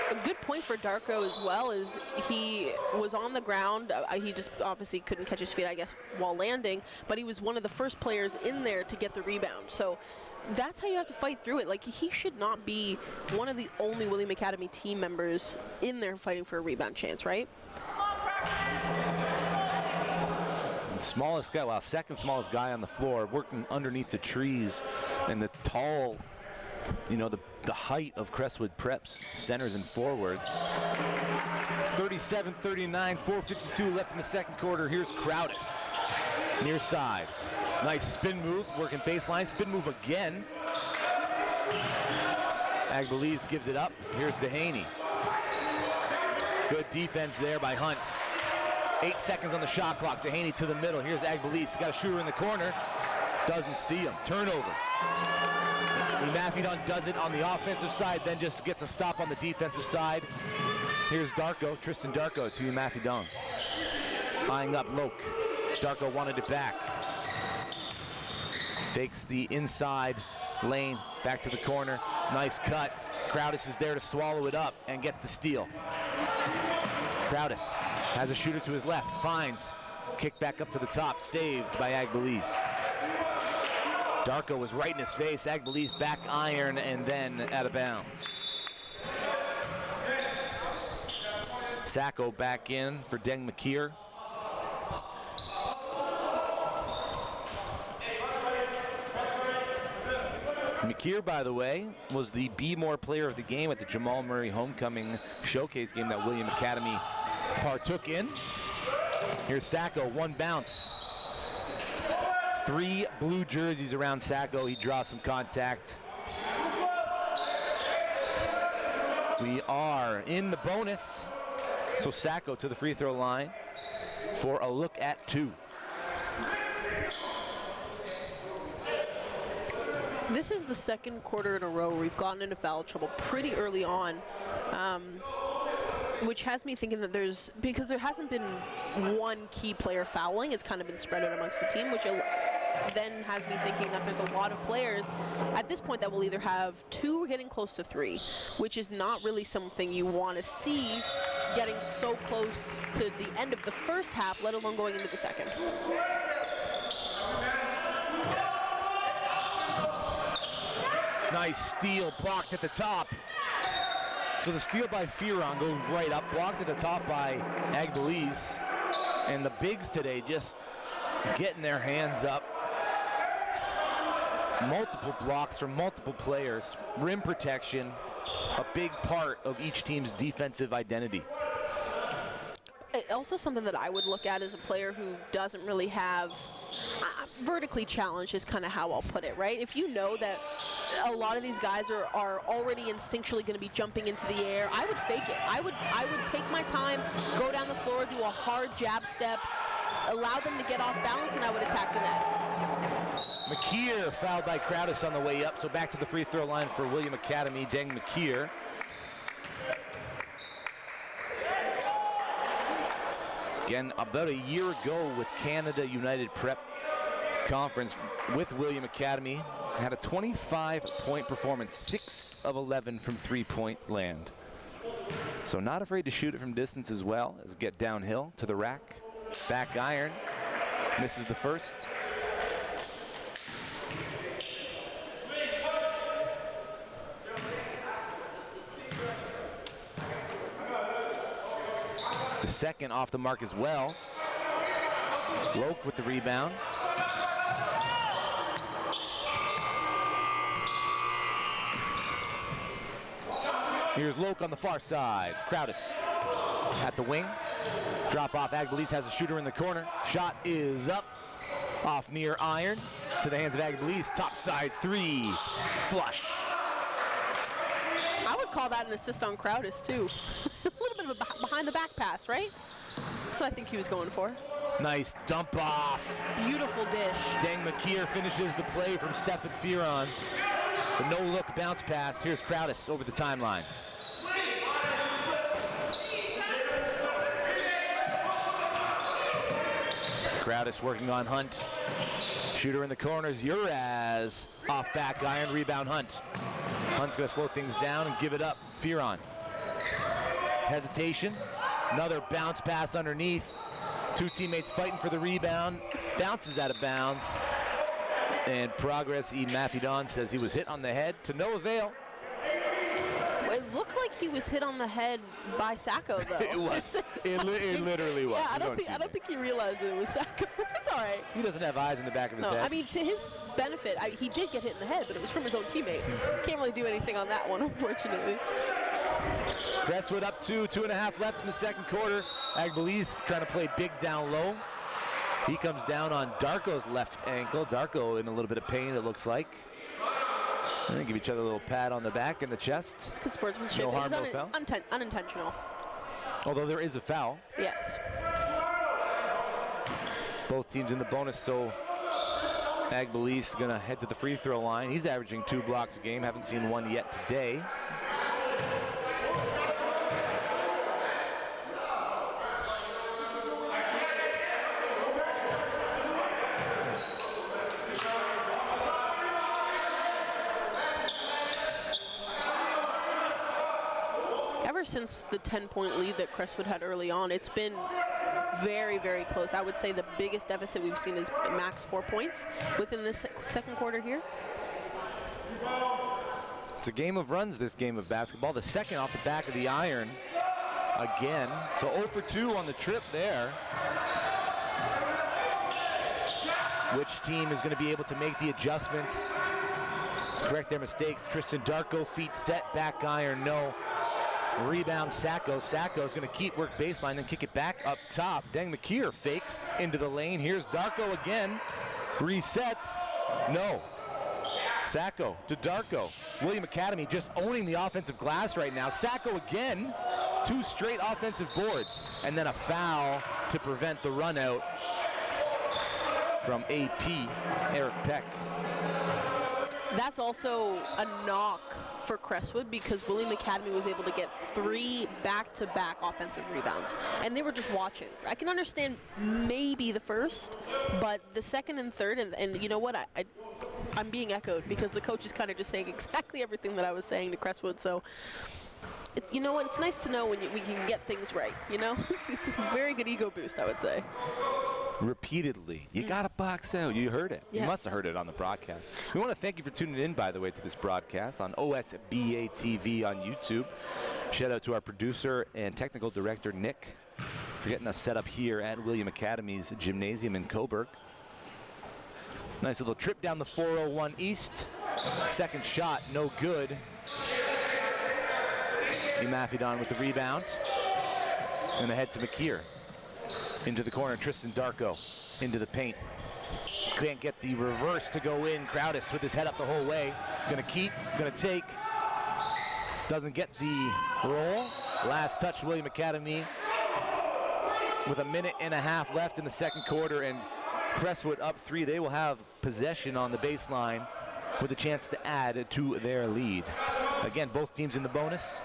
A good point for Darko as well is he was on the ground. He just obviously couldn't catch his feet, I guess, while landing, but he was one of the first players in there to get the rebound. So that's how you have to fight through it. Like, he should not be one of the only William Academy team members in there fighting for a rebound chance, right? Smallest guy, well, second smallest guy on the floor, working underneath the trees, and the tall, you know, the height of Crestwood Preps, centers and forwards. 37-39, 4:52 left in the second quarter. Here's Crowdis, near side. Nice spin move, working baseline, spin move again. Agbelis gives it up. Here's Dehaney. Good defense there by Hunt. 8 seconds on the shot clock. Dehaney to the middle. Here's Agbelis. Got a shooter in the corner. Doesn't see him. Turnover. Mafidon does it on the offensive side, then just gets a stop on the defensive side. Here's Darko, Tristan Darko to Mafidon. Eyeing up Loke. Darko wanted it back. Fakes the inside lane, back to the corner. Nice cut. Crowdis is there to swallow it up and get the steal. Crowdis has a shooter to his left, finds. Kick back up to the top, saved by Agbelis. Darko was right in his face. Agbelis back iron and then out of bounds. Sacco back in for Deng McKeer. McKeer, by the way, was the Be More player of the game at the Jamal Murray Homecoming Showcase game that William Academy partook in. Here's Sacco, one bounce. 3 blue jerseys around Sacco. He draws some contact. We are in the bonus. So Sacco to the free throw line for a look at 2. This is the second quarter in a row where we've gotten into foul trouble pretty early on, which has me thinking that because there hasn't been one key player fouling, it's kind of been spread out amongst the team, which then has me thinking that there's a lot of players at this point that will either have 2 or getting close to 3, which is not really something you want to see getting so close to the end of the first half, let alone going into the second. Nice steal, blocked at the top. So the steal by Fearon goes right up, blocked at the top by Agbelis. And the bigs today just getting their hands up. Multiple blocks from multiple players. Rim protection, a big part of each team's defensive identity. Also something that I would look at as a player who doesn't really have vertically challenged is kind of how I'll put it, right? If you know that a lot of these guys are already instinctually going to be jumping into the air, I would fake it. I would take my time, go down the floor, do a hard jab step, allow them to get off balance, and I would attack the net. McKeer fouled by Crowdis on the way up, so back to the free throw line for William Academy, Deng McKeer. Again, about a year ago with Canada United Prep Conference with William Academy, had a 25-point performance, 6 of 11 from three-point land. So not afraid to shoot it from distance as well as get downhill to the rack. Back iron, misses the first. The second off the mark as well. Loke with the rebound. Here's Loke on the far side. Crowdis at the wing. Drop off. Agbelis has a shooter in the corner. Shot is up. Off near iron. To the hands of Agbelis. Top side three. Flush. I would call that an assist on Crowdis too. A little bit of a behind the back pass, right? That's what I think he was going for. Nice dump off. Beautiful dish. Deng McKeer finishes the play from Stefan Fearon. The no-look bounce pass. Here's Crowdis over the timeline. Crowdis working on Hunt. Shooter in the corners. Uraz off back iron. Rebound Hunt. Hunt's going to slow things down and give it up. Fearon. Hesitation. Another bounce pass underneath. Two teammates fighting for the rebound. Bounces out of bounds. And Progress E. Mafidon says he was hit on the head to no avail. It looked like he was hit on the head by Sacco, though. It was. It literally was. Yeah, I don't think he realized that it was Sacco. It's all right. He doesn't have eyes in the back of his head. I mean, to his benefit, he did get hit in the head, but it was from his own teammate. Can't really do anything on that one, unfortunately. Crestwood up 2.5 left in the second quarter. Agbelis trying to play big down low. He comes down on Darko's left ankle. Darko in a little bit of pain, it looks like. And they give each other a little pat on the back and the chest. It's good sportsmanship. No harm, it no was foul. Unintentional. Although there is a foul. Yes. Both teams in the bonus, so Agbelis is going to head to the free throw line. He's averaging 2 blocks a game. Haven't seen one yet today. Since the 10-point lead that Crestwood had early on, it's been very, very close. I would say the biggest deficit we've seen is max 4 points within this second quarter here. It's a game of runs, this game of basketball. The second off the back of the iron again. So 0 for 2 on the trip there. Which team is going to be able to make the adjustments, correct their mistakes? Tristan Darko, feet set, back iron, no. Rebound Sacco. Sacco is going to keep work baseline and kick it back up top. Deng McKeer fakes into the lane. Here's Darko again. Resets. No. Sacco to Darko. William Academy just owning the offensive glass right now. Sacco again. 2 straight offensive boards. And then a foul to prevent the run out from AP Eric Peck. That's also a knock for Crestwood because William Academy was able to get 3 back-to-back offensive rebounds. And they were just watching. I can understand maybe the first, but the second and third, and you know what? I'm being echoed because the coach is kind of just saying exactly everything that I was saying to Crestwood. So, you know what? It's nice to know when we can get things right, you know? It's a very good ego boost, I would say. Repeatedly. You got to box out. You heard it. Yes. You must have heard it on the broadcast. We want to thank you for tuning in, by the way, to this broadcast on OSBA TV on YouTube. Shout out to our producer and technical director, Nick, for getting us set up here at William Academy's gymnasium in Coburg. Nice little trip down the 401 East. Second shot, no good. Mafidon with the rebound. And ahead to McKeer. Into the corner, Tristan Darko into the paint. Can't get the reverse to go in. Crowdis with his head up the whole way. Gonna keep, gonna take. Doesn't get the roll. Last touch, William Academy with a minute and a half left in the second quarter, and Crestwood up 3. They will have possession on the baseline with a chance to add to their lead. Again, both teams in the bonus.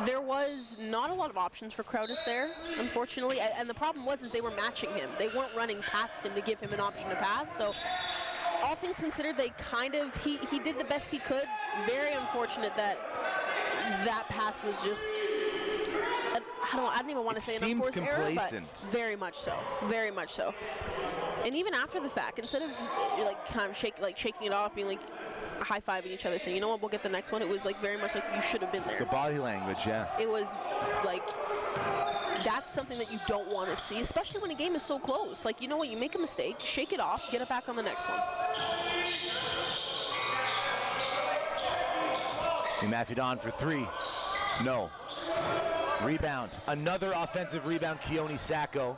There was not a lot of options for Crowdis there, unfortunately, and the problem was is they were matching him. They weren't running past him to give him an option to pass, so all things considered, they kind of, he did the best he could. Very unfortunate that that pass was just, I don't even want to say an unforced error, but very much so, very much so. And even after the fact, instead of like kind of shaking it off, being like high-fiving each other, saying, you know what, we'll get the next one, it was like very much like you should have been there. The body language, yeah. It was like, that's something that you don't want to see, especially when a game is so close. Like, you know what, you make a mistake, shake it off, get it back on the next one. And Matthew Don for 3. No. Rebound. Another offensive rebound, Keone Sacco.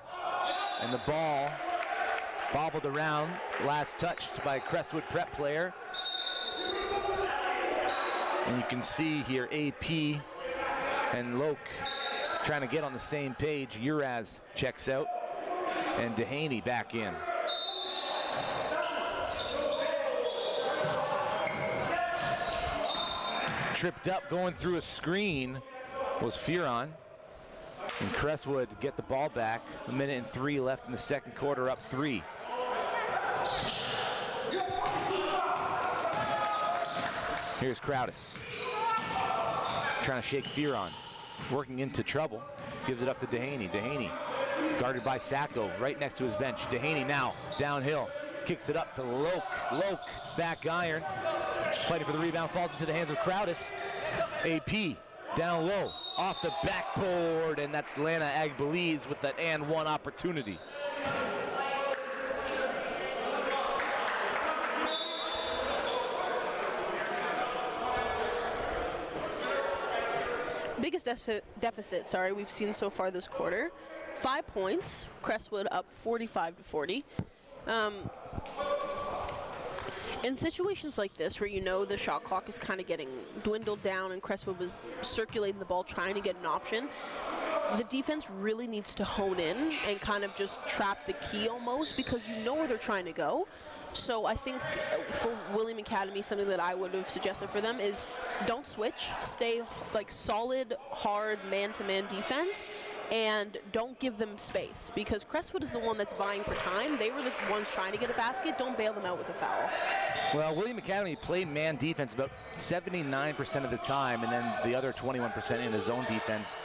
And the ball bobbled around. Last touched by a Crestwood Prep player. And you can see here AP and Loke trying to get on the same page. Uraz checks out. And Dehaney back in. Tripped up, going through a screen was Fearon. And Crestwood get the ball back. A minute and 3 left in the second quarter, up 3. Here's Crowdis. Trying to shake Fearon. Working into trouble. Gives it up to Dehaney. Dehaney guarded by Sacco right next to his bench. Dehaney now downhill. Kicks it up to Loke. Loke back iron. Fighting for the rebound, falls into the hands of Crowdis. AP down low, off the backboard, and that's Lana Agbeliz with that and one opportunity. Biggest deficit, we've seen so far this quarter. 5 points, Crestwood up 45-40. In situations like this where you know the shot clock is kind of getting dwindled down and Crestwood was circulating the ball trying to get an option, the defense really needs to hone in and kind of just trap the key almost, because you know where they're trying to go. So I think for William Academy, something that I would have suggested for them is don't switch, stay like solid, hard man-to-man defense, and don't give them space, because Crestwood is the one that's vying for time. They were the ones trying to get a basket. Don't bail them out with a foul. Well, William Academy played man defense about 79% of the time, and then the other 21% in the zone defense.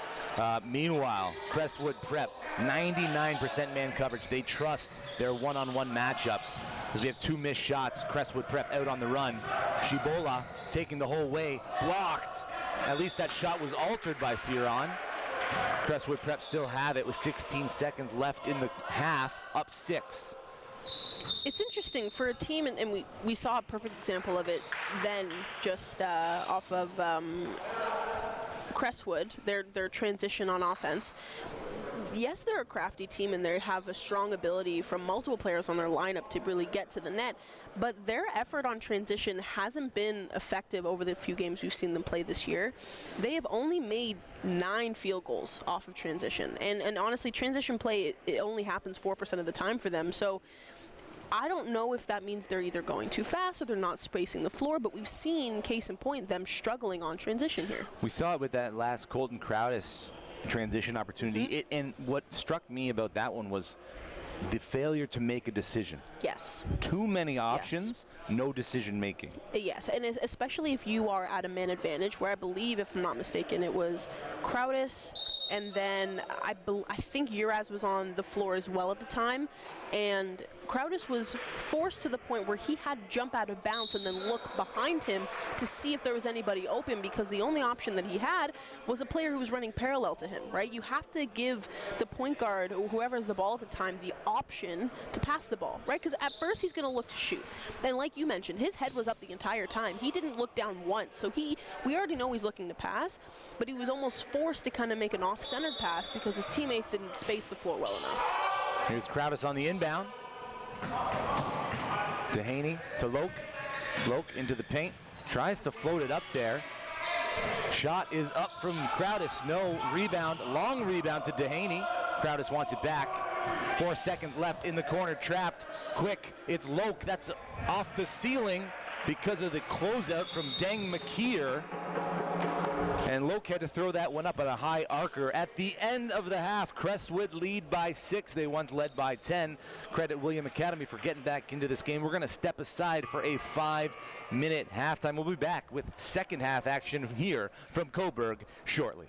Meanwhile, Crestwood Prep, 99% man coverage. They trust their one-on-one matchups, because we have 2 missed shots. Crestwood Prep out on the run. Shibola taking the whole way, blocked. At least that shot was altered by Fearon. Crestwood Prep still have it with 16 seconds left in the half, up 6. It's interesting for a team, and we saw a perfect example of it then, just off of Crestwood, their transition on offense. Yes, they're a crafty team and they have a strong ability from multiple players on their lineup to really get to the net, but their effort on transition hasn't been effective over the few games we've seen them play this year. They have only made 9 field goals off of transition, and honestly, transition play, it only happens 4% of the time for them. So I don't know if that means they're either going too fast or they're not spacing the floor, but we've seen, case in point, them struggling on transition here. We saw it with that last Colton Crowdis transition opportunity. And what struck me about that one was the failure to make a decision. Yes. Too many options, no decision making. Yes, and especially if you are at a man advantage, where I believe, if I'm not mistaken, it was Crowdis, and then I think Uraz was on the floor as well at the time, and Crowdis was forced to the point where he had to jump out of bounds and then look behind him to see if there was anybody open, because the only option that he had was a player who was running parallel to him, right? You have to give the point guard, or whoever has the ball at the time, the option to pass the ball, right? Because at first he's going to look to shoot. And like you mentioned, his head was up the entire time. He didn't look down once. So we already know he's looking to pass, but he was almost forced to kind of make an off-centered pass because his teammates didn't space the floor well enough. Here's Crowdis on the inbound. Dehaney to Loke. Loke into the paint. Tries to float it up there. Shot is up from Crowdis. No rebound. Long rebound to Dehaney. Crowdis wants it back. 4 seconds left in the corner. Trapped. Quick. It's Loke. That's off the ceiling because of the closeout from Deng McKeer. And Loke had to throw that one up at a high arcer. At the end of the half, Crestwood lead by 6. They once led by 10. Credit William Academy for getting back into this game. We're going to step aside for a 5-minute halftime. We'll be back with second half action here from Coburg shortly.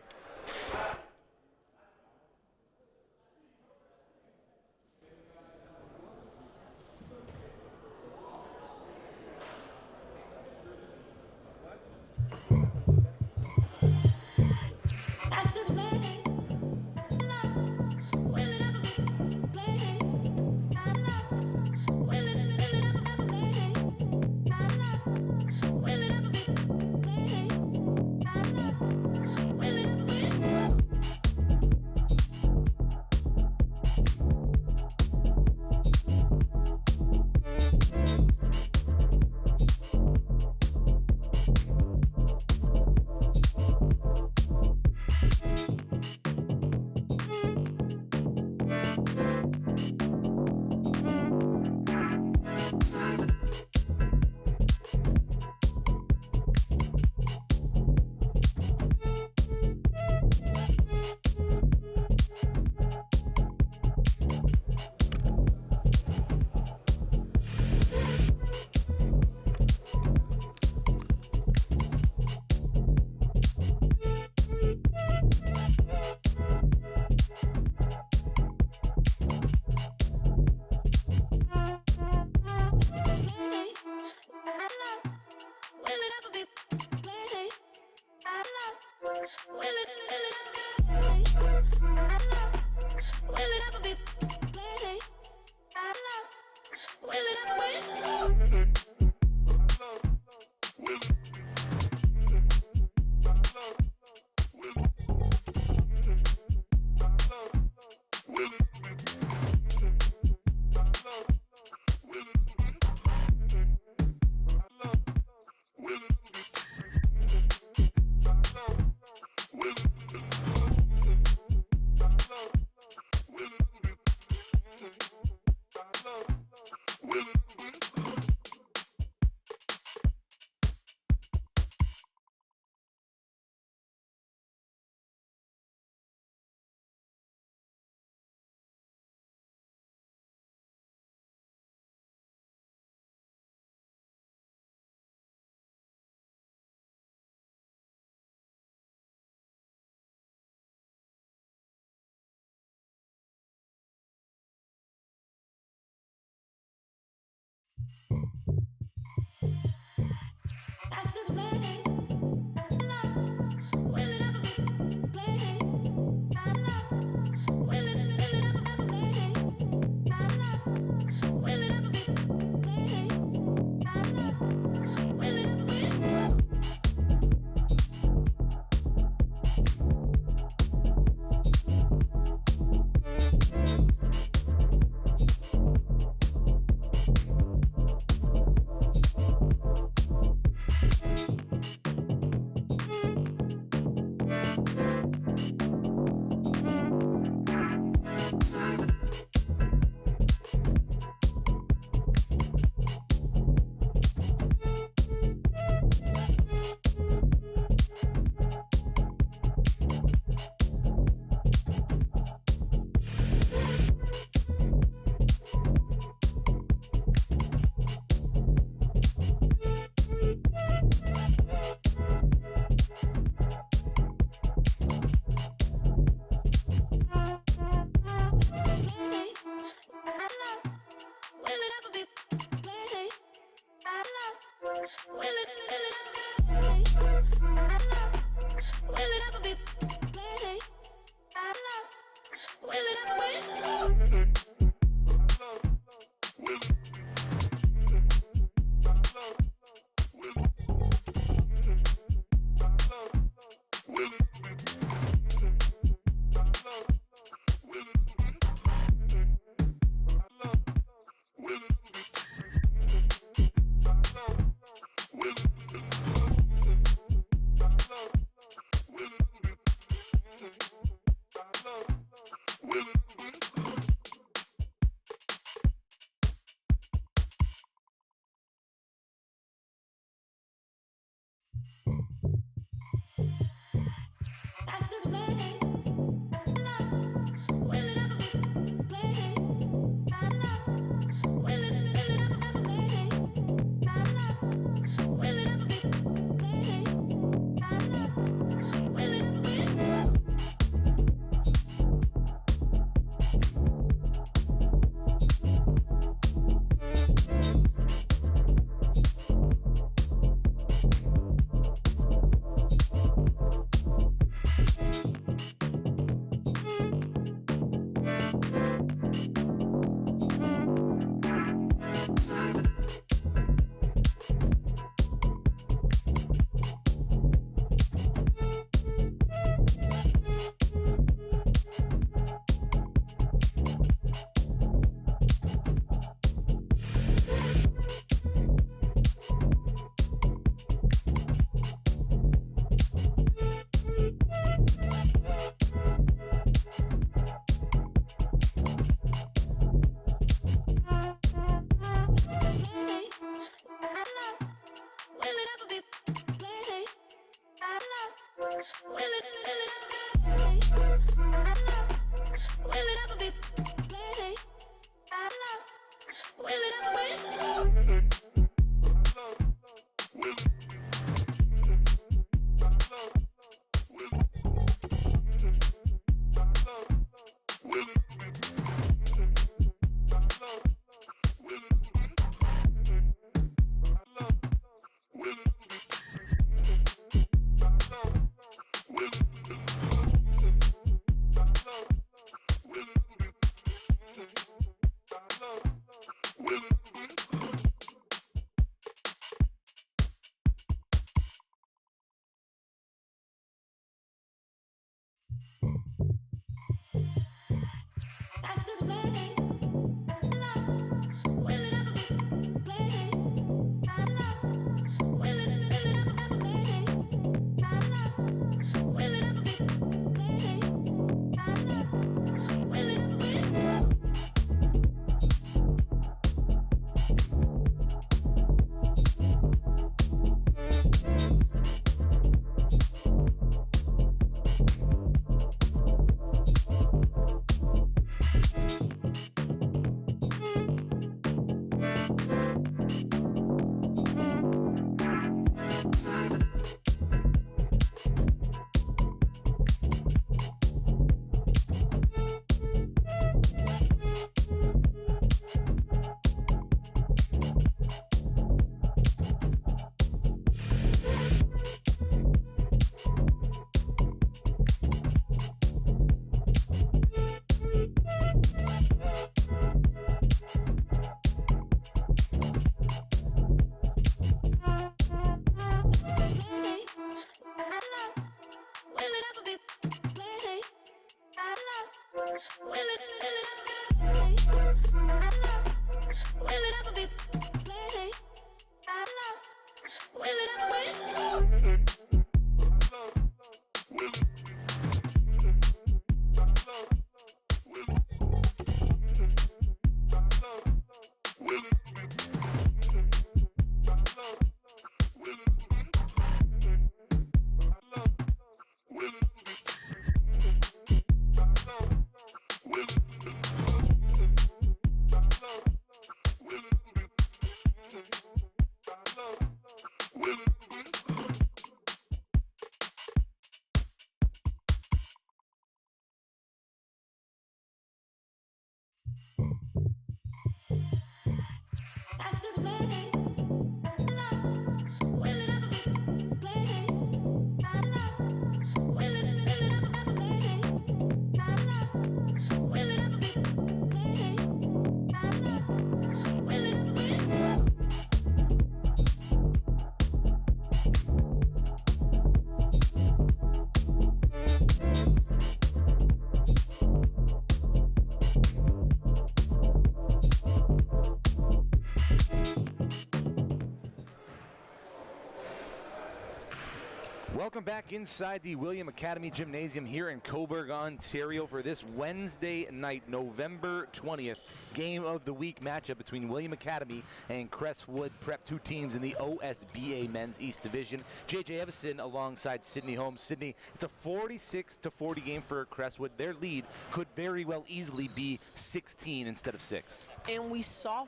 Welcome back inside the William Academy Gymnasium here in Cobourg, Ontario for this Wednesday night, November 20th, game of the week matchup between William Academy and Crestwood Prep, two teams in the OSBA Men's East Division. JJ Evison alongside Sydney Holmes. Sydney, it's a 46-40 game for Crestwood. Their lead could very well easily be 16 instead of 6. And we saw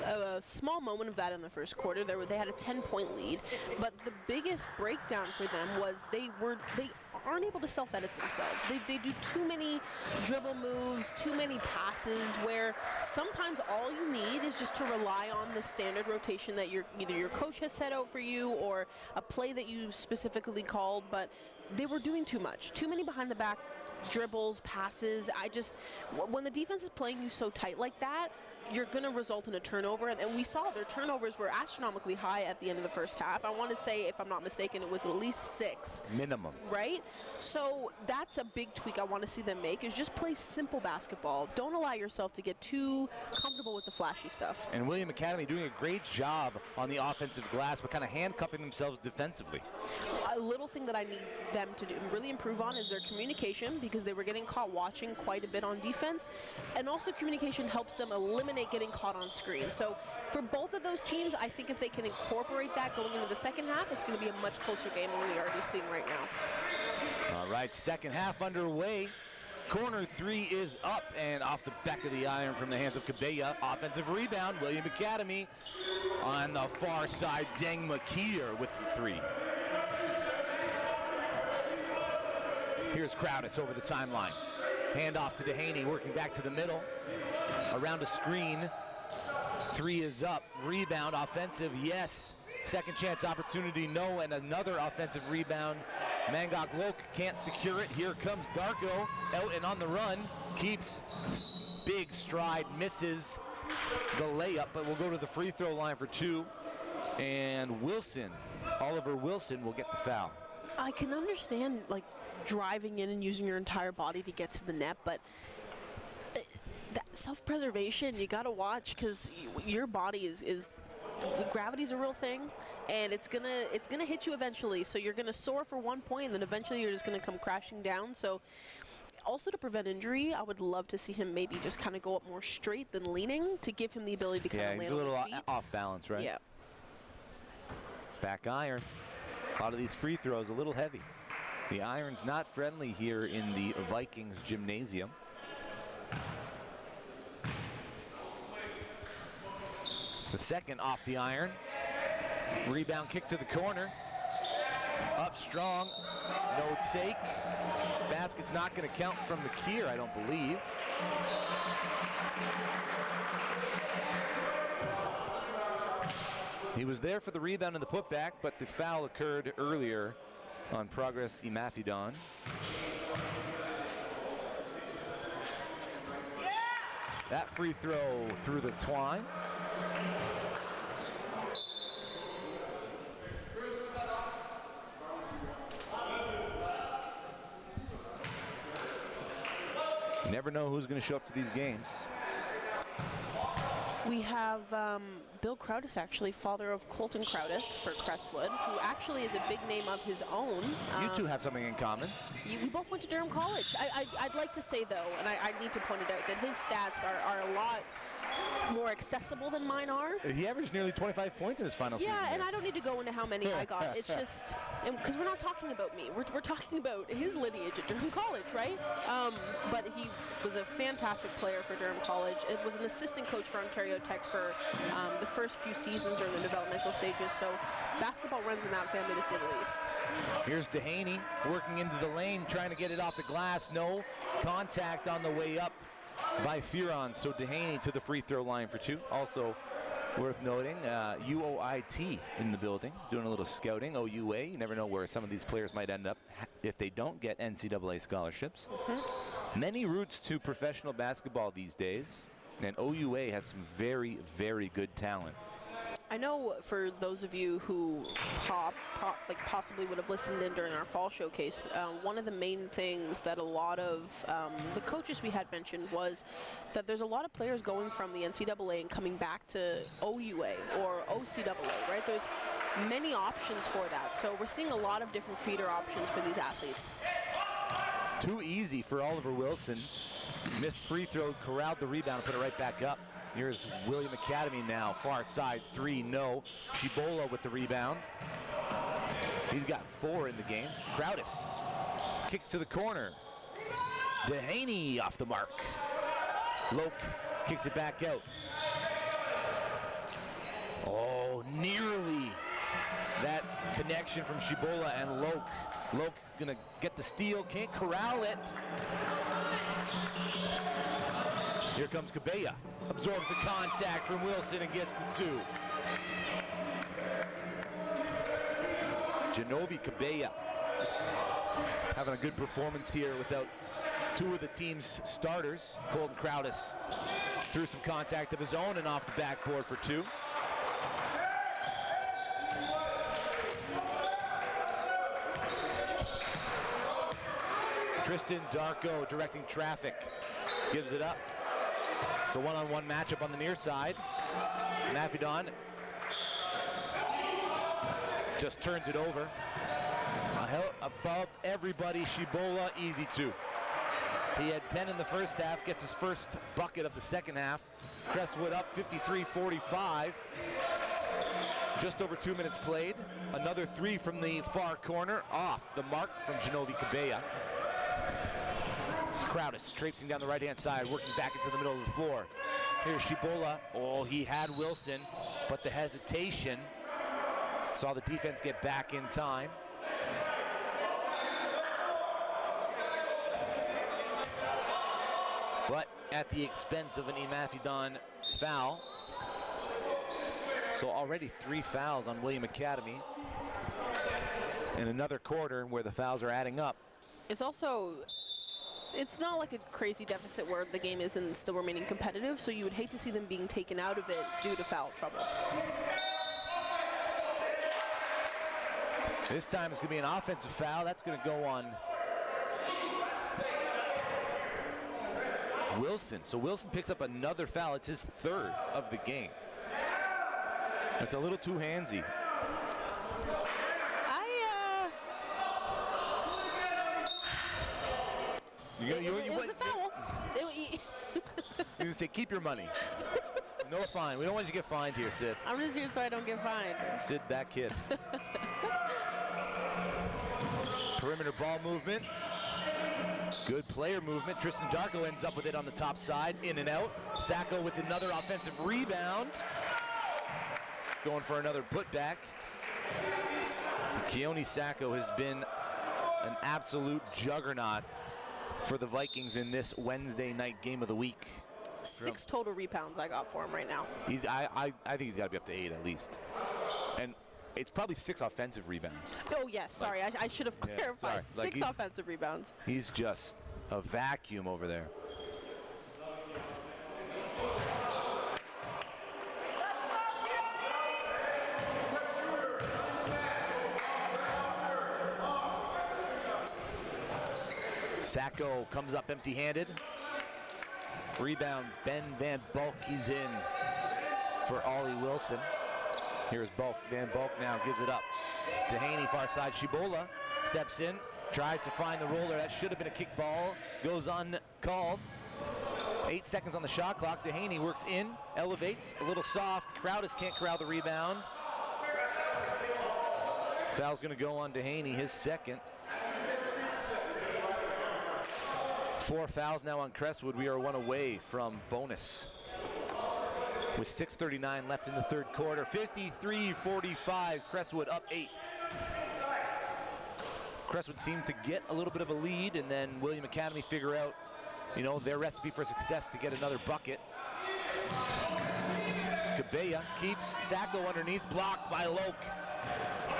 a small moment of that in the first quarter. They had a 10-point lead, but the biggest breakdown for them was they aren't able to self-edit themselves. They do too many dribble moves, too many passes, where sometimes all you need is just to rely on the standard rotation that either your coach has set out for you or a play that you specifically called, but they were doing too much. Too many behind the back dribbles, passes. When the defense is playing you so tight like that, you're going to result in a turnover, and we saw their turnovers were astronomically high at the end of the first half. I want to say, if I'm not mistaken, it was at least 6. Minimum. Right? So that's a big tweak I want to see them make, is just play simple basketball. Don't allow yourself to get too comfortable with the flashy stuff. And William Academy doing a great job on the offensive glass, but kind of handcuffing themselves defensively. A little thing that I need them to really improve on is their communication, because they were getting caught watching quite a bit on defense, and also communication helps them eliminate getting caught on screen. So for both of those teams, I think if they can incorporate that going into the second half, it's going to be a much closer game than we're already seeing right now. right, second half underway. Corner three is up and off the back of the iron from the hands of Cabella. Offensive rebound, William Academy on the far side. Deng Makir with the three. Here's Crowdis over the timeline. Hand off to Dehaney, working back to the middle. Around a screen. Three is up. Rebound, offensive, yes. Second chance opportunity, no. And another offensive rebound. Mangok Lok can't secure it. Here comes Darko out and on the run. Keeps big stride, misses the layup, but will go to the free throw line for two. And Wilson, Oliver Wilson, will get the foul. I can understand, like, driving in and using your entire body to get to the net, but that self-preservation, you got to watch, because your body is gravity's a real thing, and it's gonna hit you eventually. So you're gonna soar for 1 point, and then eventually you're just gonna come crashing down. So also, to prevent injury, I would love to see him maybe just kind of go up more straight than leaning to give him the ability to kind of land on his feet. Yeah, he's a little off balance, right? Yeah. Back iron. A lot of these free throws a little heavy. The iron's not friendly here in the Vikings gymnasium. The second off the iron. Rebound kick to the corner. Up strong. No take. Basket's not going to count from Makir, I don't believe. He was there for the rebound and the putback, but the foul occurred earlier on Progress Imafidon. That free throw through the twine. You never know who's going to show up to these games. We have Bill Crowdis, actually, father of Colton Crowdis for Crestwood, who actually is a big name of his own. You two have something in common. We both went to Durham College. I'd like to say, though, and I need to point it out, that his stats are a lot more accessible than mine are. He averaged nearly 25 points in his final season. Yeah, and I don't need to go into how many I got. It's just, because we're not talking about me. We're talking about his lineage at Durham College, right? But he was a fantastic player for Durham College. It was an assistant coach for Ontario Tech for the first few seasons during the developmental stages. So basketball runs in that family, to say the least. Here's Dehaney working into the lane, trying to get it off the glass. No contact on the way up by Fearon, so Dehaney to the free throw line for two. Also worth noting, UOIT in the building, doing a little scouting. OUA, you never know where some of these players might end up if they don't get NCAA scholarships. Many routes to professional basketball these days, and OUA has some very, very good talent. I know for those of you who possibly would have listened in during our fall showcase, one of the main things that a lot of the coaches we had mentioned was that there's a lot of players going from the NCAA and coming back to OUA or OCAA, right? There's many options for that. So we're seeing a lot of different feeder options for these athletes. Too easy for Oliver Wilson. Missed free throw, corralled the rebound, and put it right back up. Here's William Academy now, far side three, no. Shibola with the rebound. He's got 4 in the game. Crowdis kicks to the corner. Dehaney off the mark. Loke kicks it back out. Oh, nearly that connection from Shibola and Loke. Loke's gonna get the steal, can't corral it. Here comes Cabella, absorbs the contact from Wilson and gets the 2. Genovi Cabella having a good performance here without 2 of the team's starters. Colton Crowdis threw some contact of his own and off the backboard for 2. Tristan Darko directing traffic, gives it up. It's a one-on-one matchup on the near side. Mafidon just turns it over. Above everybody, Shibola, easy 2. He had 10 in the first half, gets his first bucket of the second half. Crestwood up 53-45. Just over 2 minutes played. Another three from the far corner, off the mark from Genovi Cabella. Crowdis traipsing down the right-hand side, working back into the middle of the floor. Here's Shibola. Oh, he had Wilson, but the hesitation saw the defense get back in time. But at the expense of an Imafidon foul. So already 3 fouls on William Academy in another quarter where the fouls are adding up. It's also, it's not like a crazy deficit where the game isn't still remaining competitive, so you would hate to see them being taken out of it due to foul trouble. This time it's going to be an offensive foul. That's going to go on Wilson. So Wilson picks up another foul. It's his 3rd of the game. It's a little too handsy. It was a foul. You're going to say, keep your money. No fine. We don't want you to get fined here, Sid. I'm just here so I don't get fined. Sid, that kid. Perimeter ball movement. Good player movement. Tristan Darko ends up with it on the top side, in and out. Sacco with another offensive rebound. Going for another putback. Keone Sacco has been an absolute juggernaut for the Vikings in this Wednesday night game of the week. 6 total rebounds I got for him right now. I think he's got to be up to 8 at least. And it's probably 6 offensive rebounds. Oh, yes. Sorry. I should have clarified. Sorry. 6 offensive rebounds. He's just a vacuum over there. Sacco comes up empty-handed. Rebound, Ben Van Bulk, he's in for Ollie Wilson. Here's Bulk. Van Bulk now gives it up to Haney, far side. Shibola steps in, tries to find the roller. That should have been a kick ball. Goes uncalled. 8 seconds on the shot clock. Dehaney works in, elevates, a little soft. Crowdis can't corral the rebound. Foul's going to go on Dehaney, his 2nd. 4 fouls now on Crestwood. We are 1 away from bonus. With 6:39 left in the 3rd quarter. 53-45, Crestwood up 8. Crestwood seemed to get a little bit of a lead, and then William Academy figure out, you know, their recipe for success to get another bucket. Cabella keeps Sacco underneath, blocked by Loke.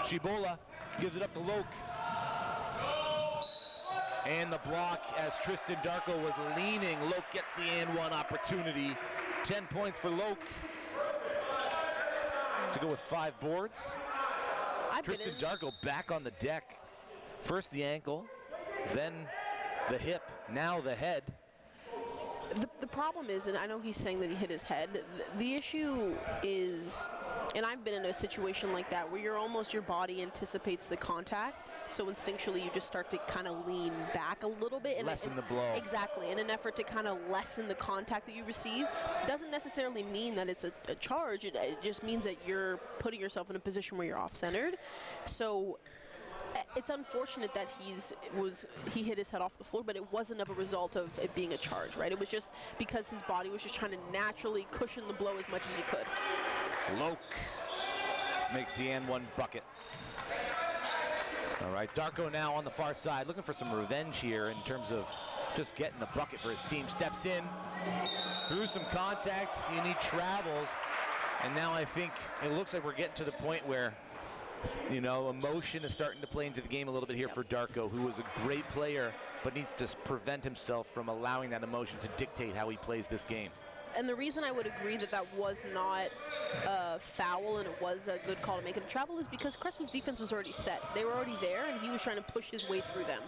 Shibola gives it up to Loke. And the block as Tristan Darko was leaning. Loke gets the and one opportunity. 10 points for Loke to go with 5 boards. Tristan Darko back on the deck. First the ankle, then the hip, now the head. The problem is, and I know he's saying that he hit his head, the issue is, and I've been in a situation like that where your body anticipates the contact, so instinctually you just start to kind of lean back a little bit. And lessen the blow. Exactly, in an effort to kind of lessen the contact that you receive. Doesn't necessarily mean that it's a charge, it just means that you're putting yourself in a position where you're off-centered. So it's unfortunate that he hit his head off the floor, but it wasn't of a result of it being a charge, right? It was just because his body was just trying to naturally cushion the blow as much as he could. Loke makes the and one bucket. All right, Darko now on the far side, looking for some revenge here in terms of just getting the bucket for his team. Steps in, through some contact, he travels, and now I think it looks like we're getting to the point where, you know, emotion is starting to play into the game a little bit here for Darko, who was a great player, but needs to prevent himself from allowing that emotion to dictate how he plays this game. And the reason I would agree that that was not a foul and it was a good call to make it a travel is because Crestwood's defense was already set. They were already there, and he was trying to push his way through them.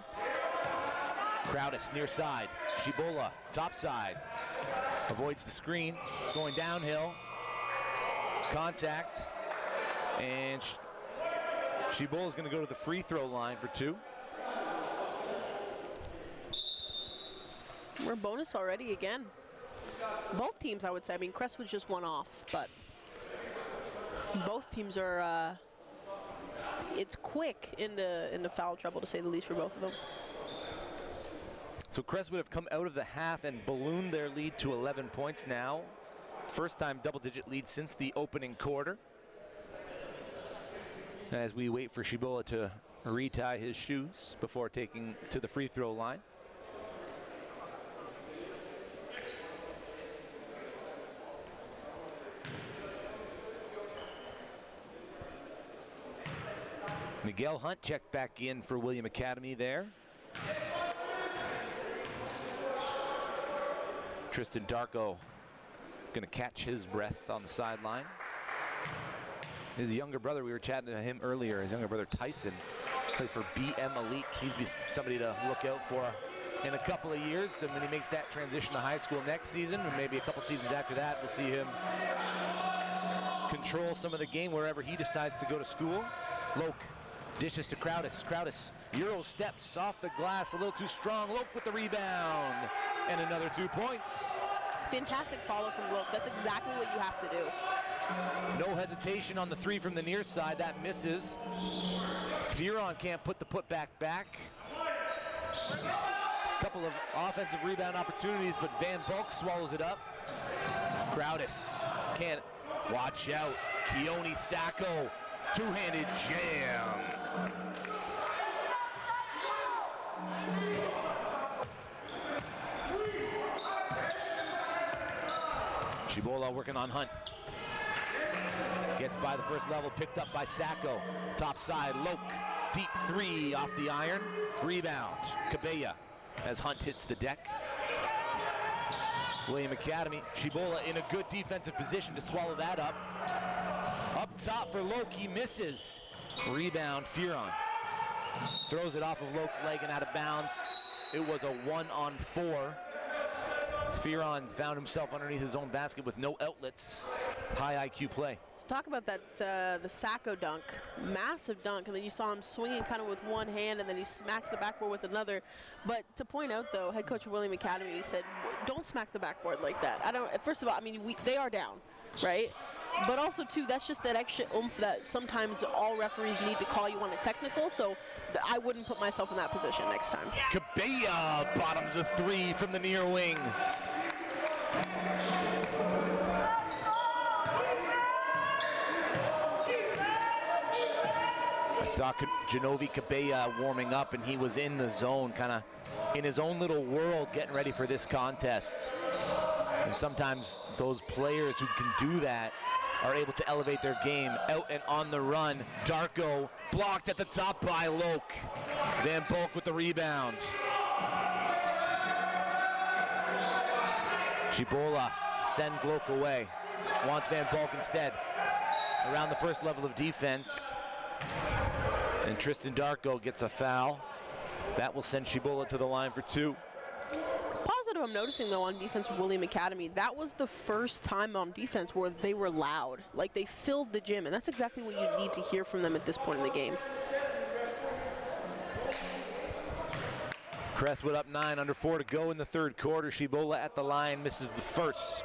Crowdis near side. Shibola, top side. Avoids the screen, going downhill. Contact. And Shibola's going to go to the free throw line for 2. We're bonus already again. Both teams, I would say. I mean, Crestwood just won off, but both teams are it's quick into foul trouble, to say the least, for both of them. So Crestwood have come out of the half and ballooned their lead to 11 points now. First time double-digit lead since the opening quarter. As we wait for Cibola to retie his shoes before taking to the free throw line. Miguel Hunt checked back in for William Academy there. Tristan Darko gonna catch his breath on the sideline. His younger brother, we were chatting to him earlier, his younger brother Tyson plays for BM Elite. He's somebody to look out for in a couple of years. Then when he makes that transition to high school next season, and maybe a couple seasons after that, we'll see him control some of the game wherever he decides to go to school. Loke dishes to Crowdis. Crowdis, Euro steps off the glass, a little too strong. Loke with the rebound, and another 2 points. Fantastic follow from Loke. That's exactly what you have to do. No hesitation on the three from the near side. That misses. Fearon can't put the putback back. Couple of offensive rebound opportunities, but Van Bulk swallows it up. Crowdis can't. Watch out. Keone Sacco, two-handed jam. Cibola working on Hunt. Gets by the first level, picked up by Sacco. Top side, Loke, deep three off the iron. Rebound, Cabella, as Hunt hits the deck. William Academy, Cibola in a good defensive position to swallow that up. Up top for Loke, he misses. Rebound, Fearon. Throws it off of Loke's leg and out of bounds. It was a 1-on-4. Fearon found himself underneath his own basket with no outlets. High IQ play. Let's talk about that, the Sacco dunk. Massive dunk, and then you saw him swinging kind of with one hand, and then he smacks the backboard with another. But to point out, though, head coach of William Academy, he said, don't smack the backboard like that. First of all, I mean, they are down, right? But also, too, that's just that extra oomph that sometimes all referees need to call you on a technical, so I wouldn't put myself in that position next time. Cabella bottoms a three from the near wing. I saw Genovi Cabella warming up, and he was in the zone, kind of in his own little world, getting ready for this contest. And sometimes those players who can do that are able to elevate their game out and on the run. Darko blocked at the top by Loke. Van Bulk with the rebound. Cibola sends Loke away. Wants Van Bulk instead. Around the first level of defense. And Tristan Darko gets a foul. That will send Cibola to the line for two. Positive I'm noticing, though, on defense for William Academy, that was the first time on defense where they were loud. Like, they filled the gym, and that's exactly what you need to hear from them at this point in the game. Crestwood up 9, under 4 to go in the third quarter. Cibola at the line, misses the first.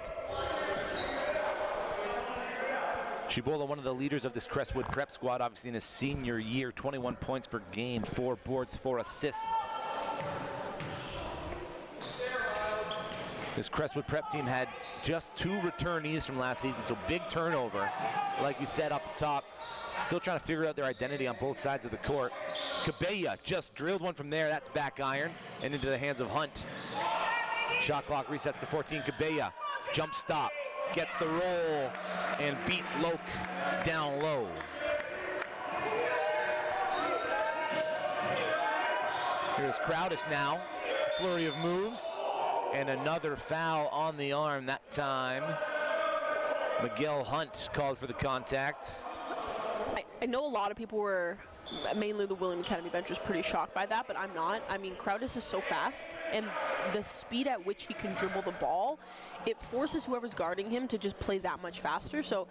Cibola, one of the leaders of this Crestwood prep squad, obviously in his senior year, 21 points per game, 4 boards, 4 assists. This Crestwood prep team had just 2 returnees from last season, so big turnover. Like we said off the top, still trying to figure out their identity on both sides of the court. Cabella just drilled one from there. That's back iron and into the hands of Hunt. Shot clock resets to 14. Cabella, jump stop, gets the roll, and beats Loke down low. Here's Crowdis now. Flurry of moves. And another foul on the arm that time. Miguel Hunt called for the contact. I know a lot of people were, mainly the William Academy bench, was pretty shocked by that, but I'm not. I mean, Crowdis is so fast, and the speed at which he can dribble the ball, it forces whoever's guarding him to just play that much faster. So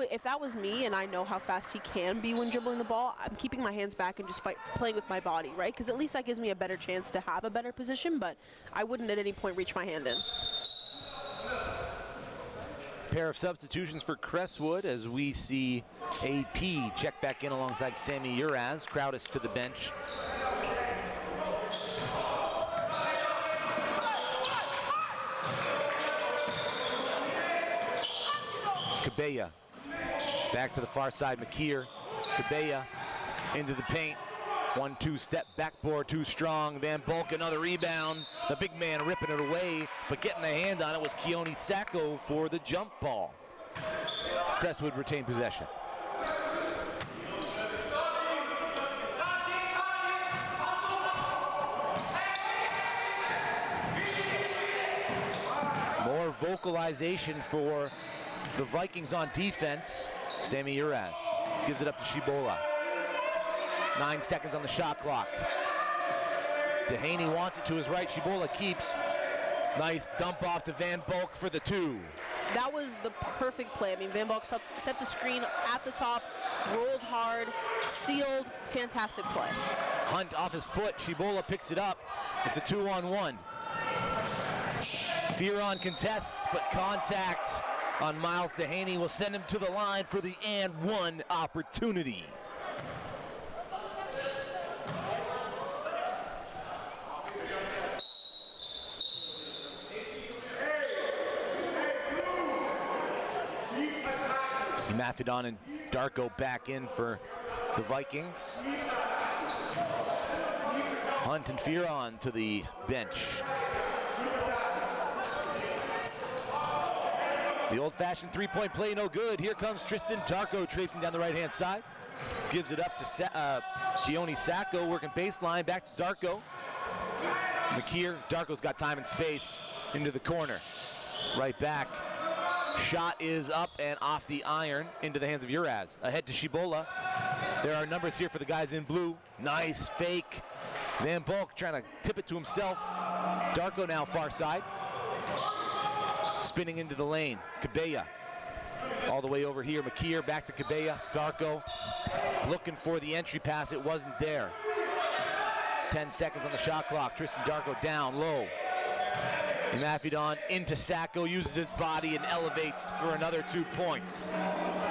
if that was me and I know how fast he can be when dribbling the ball, I'm keeping my hands back and just playing with my body, right? Because at least that gives me a better chance to have a better position, but I wouldn't at any point reach my hand in. pair of substitutions for Crestwood as we see AP check back in alongside Sammy Uraz. Crowdis to the bench. Cabella back to the far side. McKeer. Cabella into the paint. 1-2 step backboard, too strong. Van Bulk, another rebound. The big man ripping it away, but getting a hand on it was Keone Sacco for the jump ball. Crestwood retained possession. More vocalization for the Vikings on defense. Sammy Uraz gives it up to Shibola. 9 seconds on the shot clock. Dehaney wants it to his right. Shibola keeps. Nice dump off to Van Bulk for the 2. That was the perfect play. I mean, Van Bulk set the screen at the top, rolled hard, sealed. Fantastic play. Hunt off his foot. Shibola picks it up. It's a 2-on-1. Fearon contests, but contact on Miles Dehaney will send him to the line for the and one opportunity. Mafidon and Darko back in for the Vikings. Hunt and Fearon to the bench. The old-fashioned three-point play, no good. Here comes Tristan Darko traipsing down the right-hand side. Gives it up to Keone Sacco, working baseline, back to Darko. McKeer, Darko's got time and space into the corner. Right back. Shot is up and off the iron into the hands of Uraz. Ahead to Shibola. There are numbers here for the guys in blue. Nice fake. Van Bulk trying to tip it to himself. Darko now far side. Spinning into the lane. Cabella all the way over here. McKeer back to Cabella. Darko looking for the entry pass. It wasn't there. 10 seconds on the shot clock. Tristan Darko down low. Mafidon into Sacco, uses his body and elevates for another 2 points.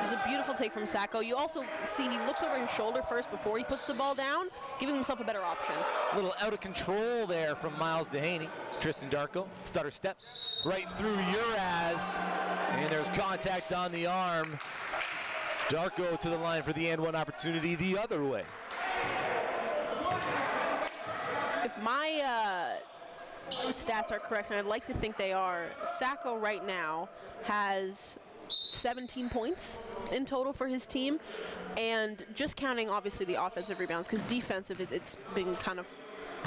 It's a beautiful take from Sacco. You also see he looks over his shoulder first before he puts the ball down, giving himself a better option. A little out of control there from Miles Dehaney. Tristan Darko, stutter step, right through Uraz, and there's contact on the arm. Darko to the line for the and one opportunity the other way. If my stats are correct, and I'd like to think they are, Sacco right now has 17 points in total for his team, and just counting obviously the offensive rebounds, because defensive it's been kind of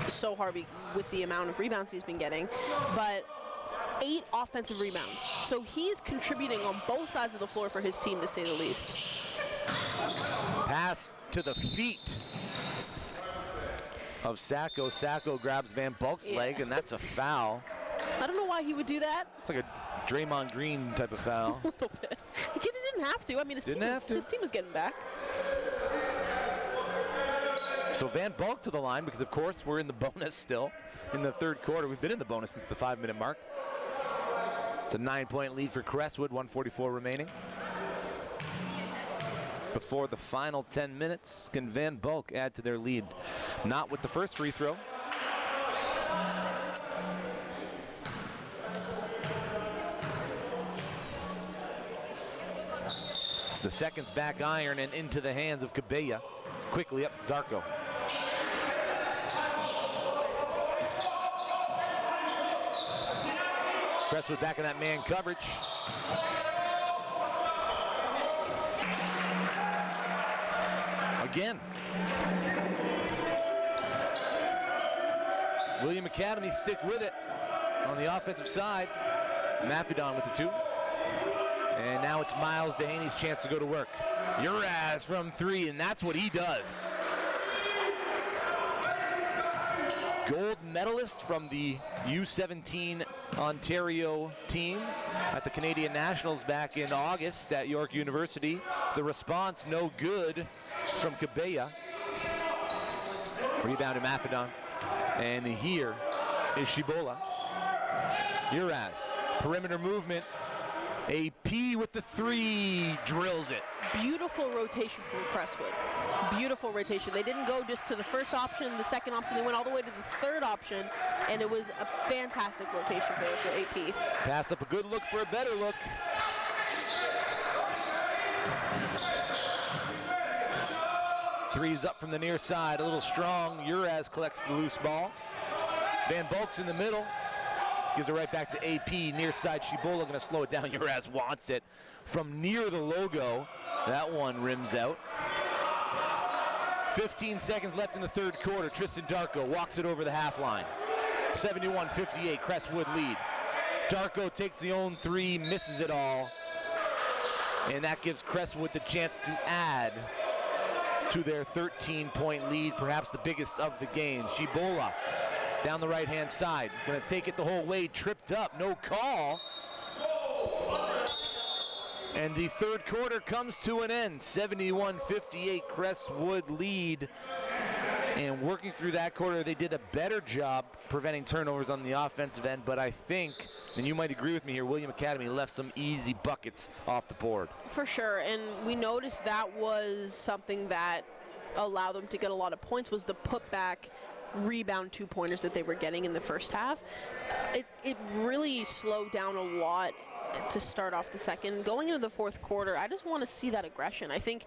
so hard with the amount of rebounds he's been getting, but 8 offensive rebounds. So he's contributing on both sides of the floor for his team, to say the least. Pass to the feet of Sacco. Sacco grabs Van Bulk's leg, and that's a foul. I don't know why he would do that. It's like a Draymond Green type of foul. A little bit. He didn't have to. I mean, his team was getting back. So Van Bulk to the line, because of course we're in the bonus still in the third quarter. We've been in the bonus since the 5-minute mark. It's a 9-point lead for Crestwood, 1:44 remaining. Before the final 10 minutes, can Van Bulk add to their lead? Not with the first free throw. The second's back iron and into the hands of Cabella. Quickly up to Darko. Crestwood back in that man coverage. Again. William Academy stick with it on the offensive side. Mafidon with the 2. And now it's Miles Dehaney's chance to go to work. Uraz from 3, and that's what he does. Gold medalist from the U17 Ontario team at the Canadian Nationals back in August at York University. The response no good from Cabella. Rebound to Mafidon. And here is Shibola. Uraz, perimeter movement. AP with the 3, drills it. Beautiful rotation from Crestwood. Beautiful rotation. They didn't go just to the first option, the second option. They went all the way to the third option, and it was a fantastic rotation for AP. Pass up a good look for a better look. Three's up from the near side, a little strong. Uraz collects the loose ball. Van Bulk's in the middle. Gives it right back to AP, near side. Shibola gonna slow it down. Uraz wants it from near the logo. That one rims out. 15 seconds left in the third quarter. Tristan Darko walks it over the half line. 71-58, Crestwood lead. Darko takes the own 3, misses it all. And that gives Crestwood the chance to add to their 13-point lead, perhaps the biggest of the game. Shibola down the right-hand side. Gonna take it the whole way, tripped up, no call. And the third quarter comes to an end. 71-58, Crestwood lead. And working through that quarter, they did a better job preventing turnovers on the offensive end, but I think, and you might agree with me here, William Academy left some easy buckets off the board. For sure, and we noticed that was something that allowed them to get a lot of points, was the putback rebound 2-pointers that they were getting in the first half. It really slowed down a lot to start off the second. Going into the fourth quarter, I just want to see that aggression. I think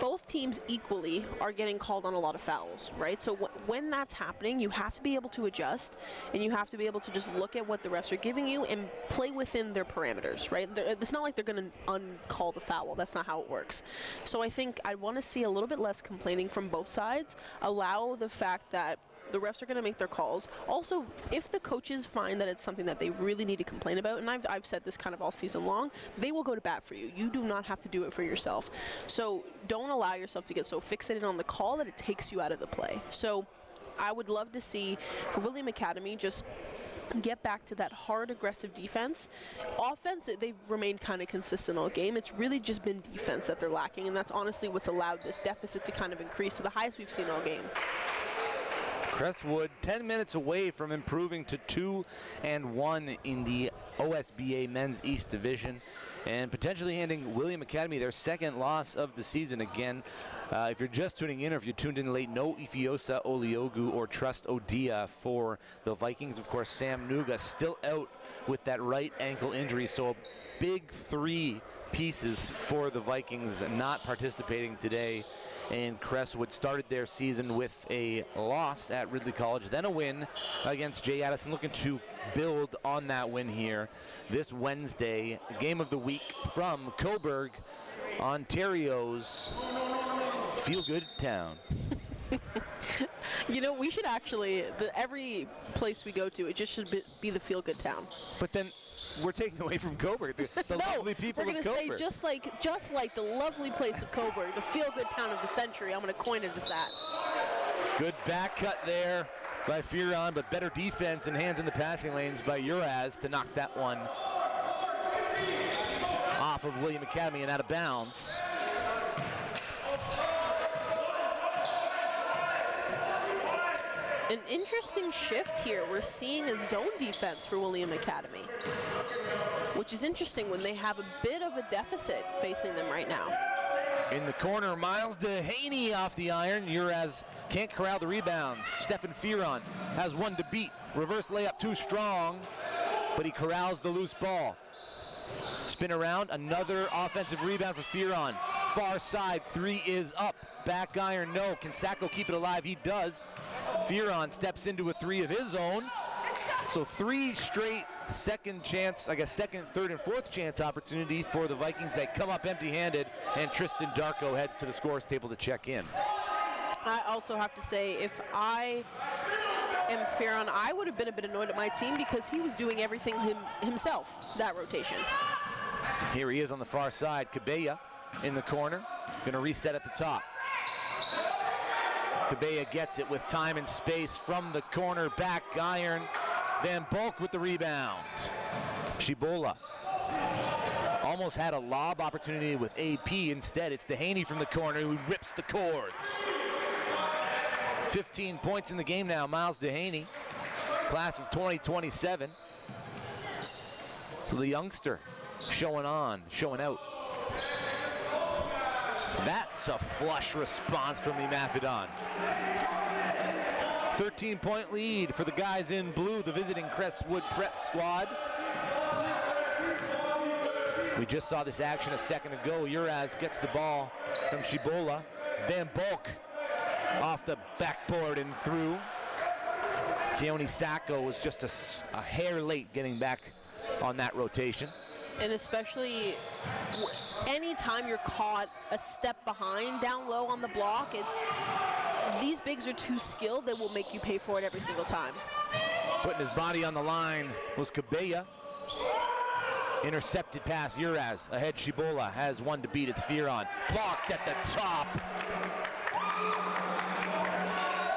both teams equally are getting called on a lot of fouls, right? So when that's happening, you have to be able to adjust, and you have to be able to just look at what the refs are giving you and play within their parameters, right? It's not like they're going to uncall the foul. That's not how it works. So I think I want to see a little bit less complaining from both sides, allow the fact that the refs are going to make their calls. Also, if the coaches find that it's something that they really need to complain about, and I've said this kind of all season long, they will go to bat for you. You do not have to do it for yourself. So don't allow yourself to get so fixated on the call that it takes you out of the play. So I would love to see William Academy just get back to that hard, aggressive defense. Offense, they've remained kind of consistent all game. It's really just been defense that they're lacking, and that's honestly what's allowed this deficit to kind of increase to the highest we've seen all game. Crestwood 10 minutes away from improving to 2-1 in the OSBA Men's East Division, and potentially handing William Academy their second loss of the season. Again, if you're just tuning in, or if you tuned in late, no Ifeosa Oliogu or Trust Odia for the Vikings. Of course, Sam Nuga still out with that right ankle injury, so a big 3 pieces for the Vikings not participating today. And Crestwood started their season with a loss at Ridley College, then a win against Jay Addison, looking to build on that win here this Wednesday. Game of the week from Cobourg, Ontario's feel-good town. You know, we should actually, every place we go to, it just should be the feel-good town. But then we're taking away from Cobourg, the lovely people of Cobourg. We're going to say just like the lovely place of Cobourg, the feel-good town of the century. I'm going to coin it as that. Good back cut there by Fearon, but better defense and hands in the passing lanes by Uraz to knock that one off of William Academy and out of bounds. An interesting shift here. We're seeing a zone defense for William Academy, which is interesting when they have a bit of a deficit facing them right now. In the corner, Miles Dehaney off the iron. Uraz can't corral the rebounds. Stefan Fearon has one to beat. Reverse layup too strong, but he corrals the loose ball. Spin around, another offensive rebound for Fearon. Far side, 3 is up. Back iron, no. Can Sacco keep it alive? He does. Fearon steps into a 3 of his own. So 3 straight second chance, I guess second, third, and fourth chance opportunity for the Vikings. They come up empty-handed, and Tristan Darko heads to the scores table to check in. I also have to say, if I am Fearon, I would have been a bit annoyed at my team because he was doing everything himself, that rotation. Here he is on the far side. Cabella in the corner, gonna reset at the top. Cabella gets it with time and space from the corner, back iron. Van Bulk with the rebound. Shibola almost had a lob opportunity with AP. Instead, it's Dehaney from the corner who rips the cords. 15 points in the game now, Miles Dehaney, class of 2027. So the youngster showing out. That's a flush response from the Mafidon. 13-point lead for the guys in blue, the visiting Crestwood Prep squad. We just saw this action a second ago. Uraz gets the ball from Shibola. Van Bulk off the backboard and through. Keone Sacco was just a hair late getting back on that rotation. And especially anytime you're caught a step behind down low on the block, these bigs are too skilled. They will make you pay for it every single time. Putting his body on the line was Cabella. Intercepted pass, Uraz. Ahead, Shibola has one to beat. It's Fearon. Blocked at the top.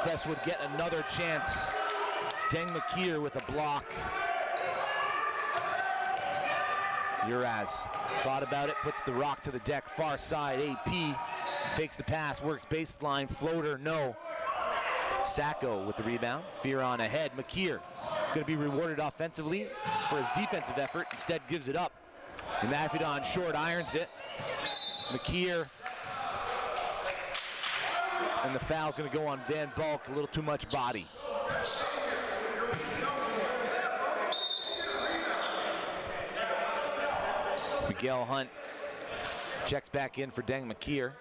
Crestwood get another chance. Deng McKeer with a block. Uraz thought about it, puts the rock to the deck, far side, AP. Fakes the pass, works baseline, floater, no. Sacco with the rebound. Fearon ahead, McKeer going to be rewarded offensively for his defensive effort, instead gives it up. And Mafidon short irons it. McKeer. And the foul's going to go on Van Bulk, a little too much body. Miguel Hunt checks back in for Deng McKeer.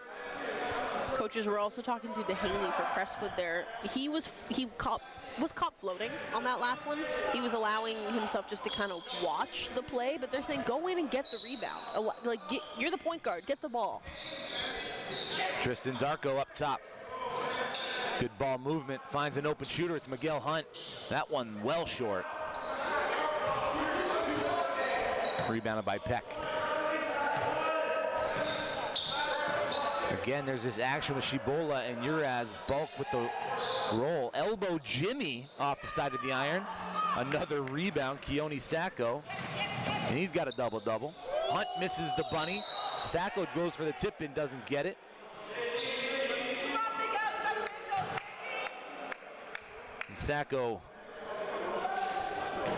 Coaches were also talking to Dehaney for Crestwood there. He was caught floating on that last one. He was allowing himself just to kind of watch the play, but they're saying go in and get the rebound. Like you're the point guard, get the ball. Tristan Darko up top. Good ball movement, finds an open shooter. It's Miguel Hunt. That one well short. Rebounded by Peck. Again, there's this action with Shibola and Uraz. Bulk with the roll. Elbow Jimmy off the side of the iron. Another rebound, Keone Sacco. And he's got a double-double. Hunt misses the bunny. Sacco goes for the tip-in, doesn't get it. And Sacco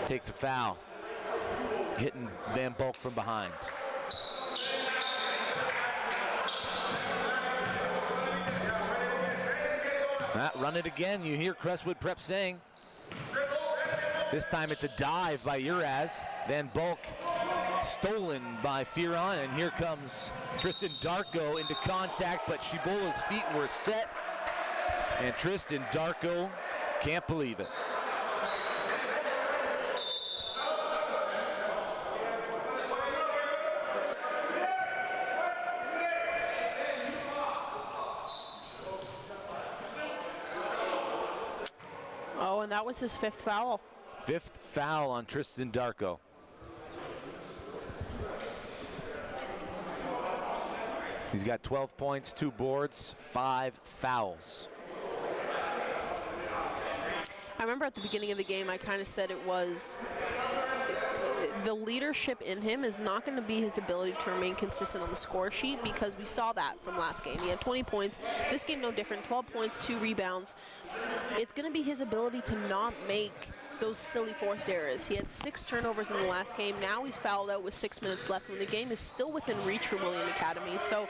takes a foul, hitting Van Bulk from behind. Run it again, you hear Crestwood Prep saying. This time it's a dive by Uraz. Van Bulk stolen by Fearon, and here comes Tristan Darko into contact, but Shibola's feet were set, and Tristan Darko can't believe it. Oh, and that was his fifth foul. Fifth foul on Tristan Darko. He's got 12 points, 2 boards, 5 fouls. I remember at the beginning of the game, I kind of said it was the leadership in him is not going to be his ability to remain consistent on the score sheet, because we saw that from last game. He had 20 points. This game, no different. 12 points, 2 rebounds. It's going to be his ability to not make those silly forced errors. He had 6 turnovers in the last game. Now he's fouled out with 6 minutes left when the game is still within reach for William Academy. So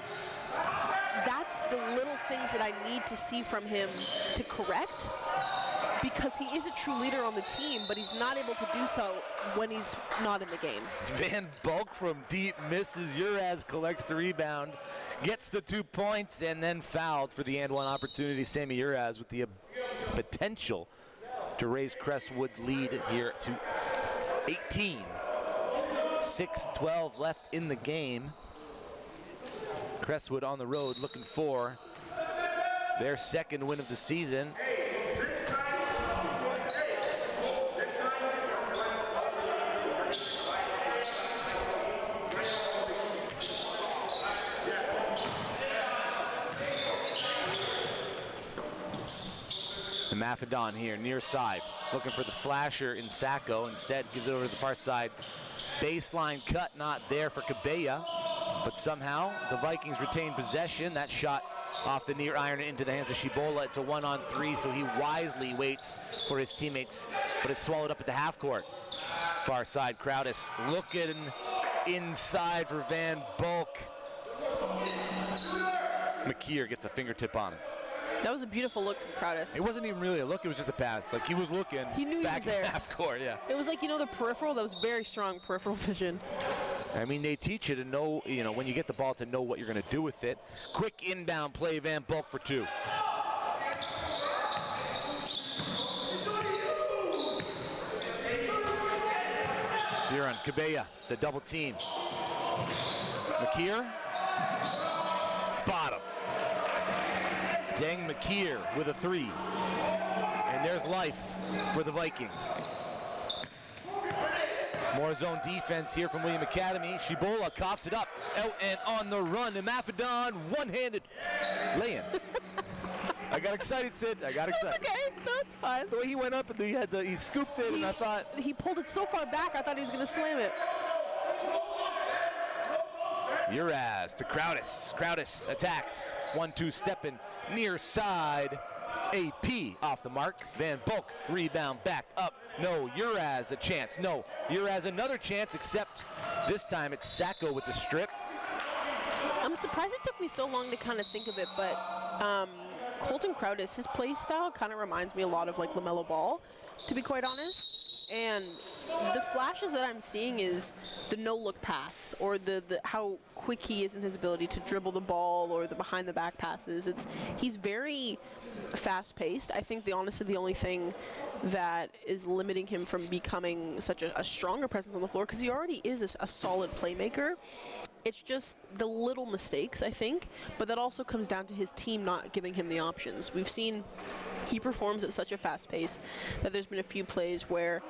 that's the little things that I need to see from him to correct, because he is a true leader on the team, but he's not able to do so when he's not in the game. Van Bulk from deep misses. Uraz collects the rebound, gets the 2 points, and then fouled for the and one opportunity. Sammy Uraz with the potential to raise Crestwood's lead here to 18. 6:12 left in the game. Crestwood on the road looking for their second win of the season. The Mafidon here, near side, looking for the flasher in Sacco. Instead, gives it over to the far side. Baseline cut, not there for Cabella, but somehow the Vikings retain possession. That shot off the near iron into the hands of Shibola. It's a 1-on-3, so he wisely waits for his teammates, but it's swallowed up at the half court. Far side, Crowdis looking inside for Van Bulk. McKeer gets a fingertip on him. That was a beautiful look from Crowdis. It wasn't even really a look, it was just a pass. Like, he was looking. He knew back he was there. In half court, yeah. It was like, the peripheral, that was very strong peripheral vision. I mean, they teach you to know, when you get the ball, to know what you're going to do with it. Quick inbound play, Van Bulk for 2. Ziran, Cabella, the double team. McKeer, bottom. Deng McKeer with a 3. And there's life for the Vikings. More zone defense here from William Academy. Shibola coughs it up, out and on the run. And Mafadon, one-handed lay-in. I got excited, Sid. I got excited. That's okay. No, it's fine. The way he went up and he scooped it, and I thought he pulled it so far back. I thought he was going to slam it. Uraz to Crowdis. Crowdis attacks. 1-2 stepping near side. AP off the mark. Van Bulk rebound back up. No, Uraz a chance. No, Uraz another chance, except this time it's Sacco with the strip. I'm surprised it took me so long to kind of think of it, but Colton Crowdis, his play style kind of reminds me a lot of like LaMelo Ball, to be quite honest. And the flashes that I'm seeing is the no-look pass, or the how quick he is in his ability to dribble the ball, or the behind-the-back passes. He's very fast-paced. I think honestly the only thing that is limiting him from becoming such a stronger presence on the floor, because he already is a solid playmaker. It's just the little mistakes, I think, but that also comes down to his team not giving him the options. We've seen he performs at such a fast pace that there's been a few plays where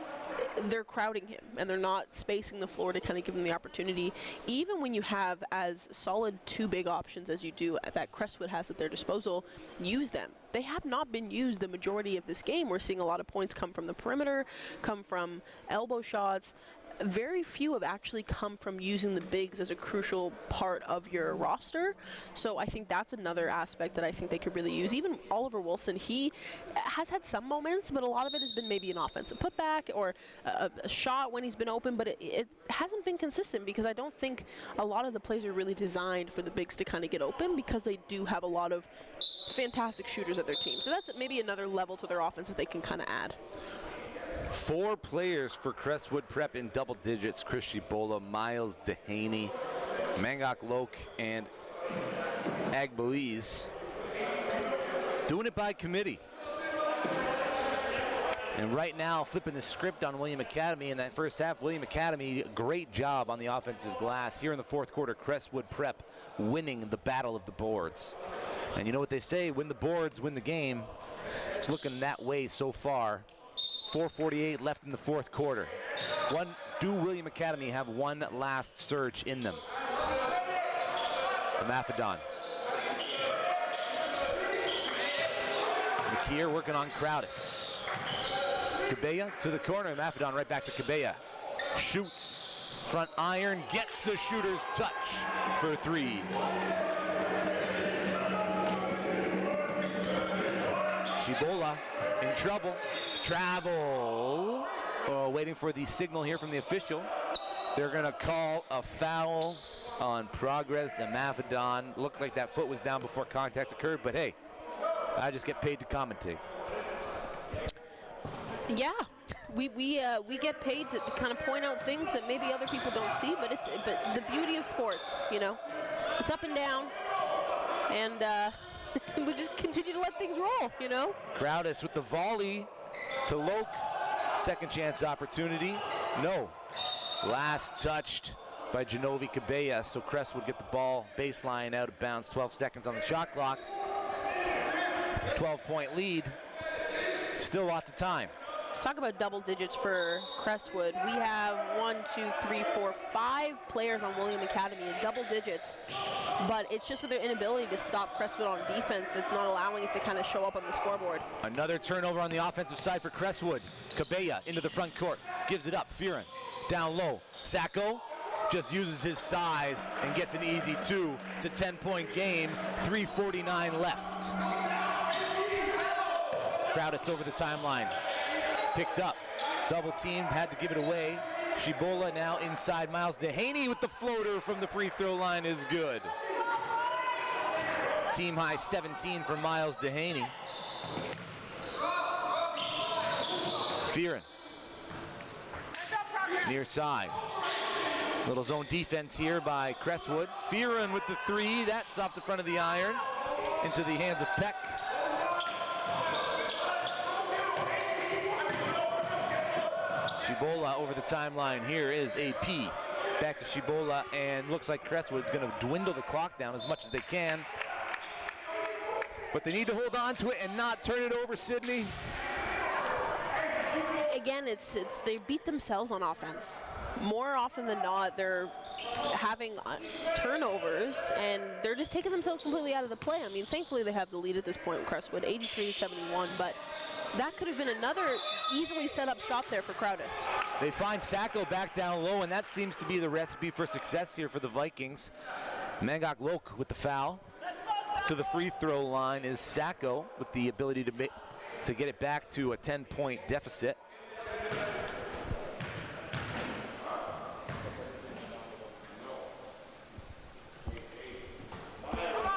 they're crowding him and they're not spacing the floor to kind of give him the opportunity. Even when you have as solid 2 big options as you do that Crestwood has at their disposal, use them. They have not been used the majority of this game. We're seeing a lot of points come from the perimeter, come from elbow shots. Very few have actually come from using the bigs as a crucial part of your roster. So I think that's another aspect that I think they could really use. Even Oliver Wilson, he has had some moments, but a lot of it has been maybe an offensive putback or a shot when he's been open, but it hasn't been consistent, because I don't think a lot of the plays are really designed for the bigs to kind of get open, because they do have a lot of fantastic shooters at their team. So that's maybe another level to their offense that they can kind of add. 4 players for Crestwood Prep in double digits. Chris Shibola, Miles Dehaney, Mangok Loke, and Agbeliz. Doing it by committee. And right now, flipping the script on William Academy in that first half. William Academy, great job on the offensive glass. Here in the fourth quarter, Crestwood Prep winning the battle of the boards. And you know what they say, win the boards, win the game. It's looking that way so far. 4:48 left in the fourth quarter. Do William Academy have one last surge in them? The Mafadon. McKeer working on Crowdis. Cabella to the corner. Mafadon right back to Cabella. Shoots. Front iron. Gets the shooter's touch for 3. Shibola in trouble. Travel. Waiting for the signal here from the official. They're going to call a foul on Progress, and Mafadon. Looked like that foot was down before contact occurred, but hey, I just get paid to commentate. Yeah, we get paid to kind of point out things that maybe other people don't see, but but the beauty of sports, it's up and down, and we just continue to let things roll, Crowdis with the volley to Loke. Second chance opportunity. No. Last touched by Genovi Cabella, so Crestwood get the ball baseline out of bounds. 12 seconds on the shot clock. 12-point lead. Still lots of time. Talk about double digits for Crestwood. We have 5 players on William Academy in double digits, but it's just with their inability to stop Crestwood on defense that's not allowing it to kind of show up on the scoreboard. Another turnover on the offensive side for Crestwood. Cabella into the front court, gives it up. Fearon down low. Sacco just uses his size and gets an easy 2. It's a 10-point game. 3:49 left. Crowdis over the timeline. Picked up Double teamed, had to give it away. Shibola now inside. Miles Dehaney with the floater from the free throw line is good. Team high 17 for Miles Dehaney. Fearon. Near side. Little zone defense here by Crestwood. Fearon with the three. That's off the front of the iron. Into the hands of Peck. Shibola over the timeline. Here is AP. Back to Shibola, and looks like Crestwood's going to dwindle the clock down as much as they can. But they need to hold on to it and not turn it over, Sydney. Again, they beat themselves on offense. More often than not, they're having turnovers, and they're just taking themselves completely out of the play. I mean, thankfully they have the lead at this point with Crestwood, 83-71, but that could have been another easily set up shot there for Crowdis. They find Sacco back down low, and that seems to be the recipe for success here for the Vikings. Mangok Lok with the foul. To the free throw line is Sacco with the ability to get it back to a 10-point deficit.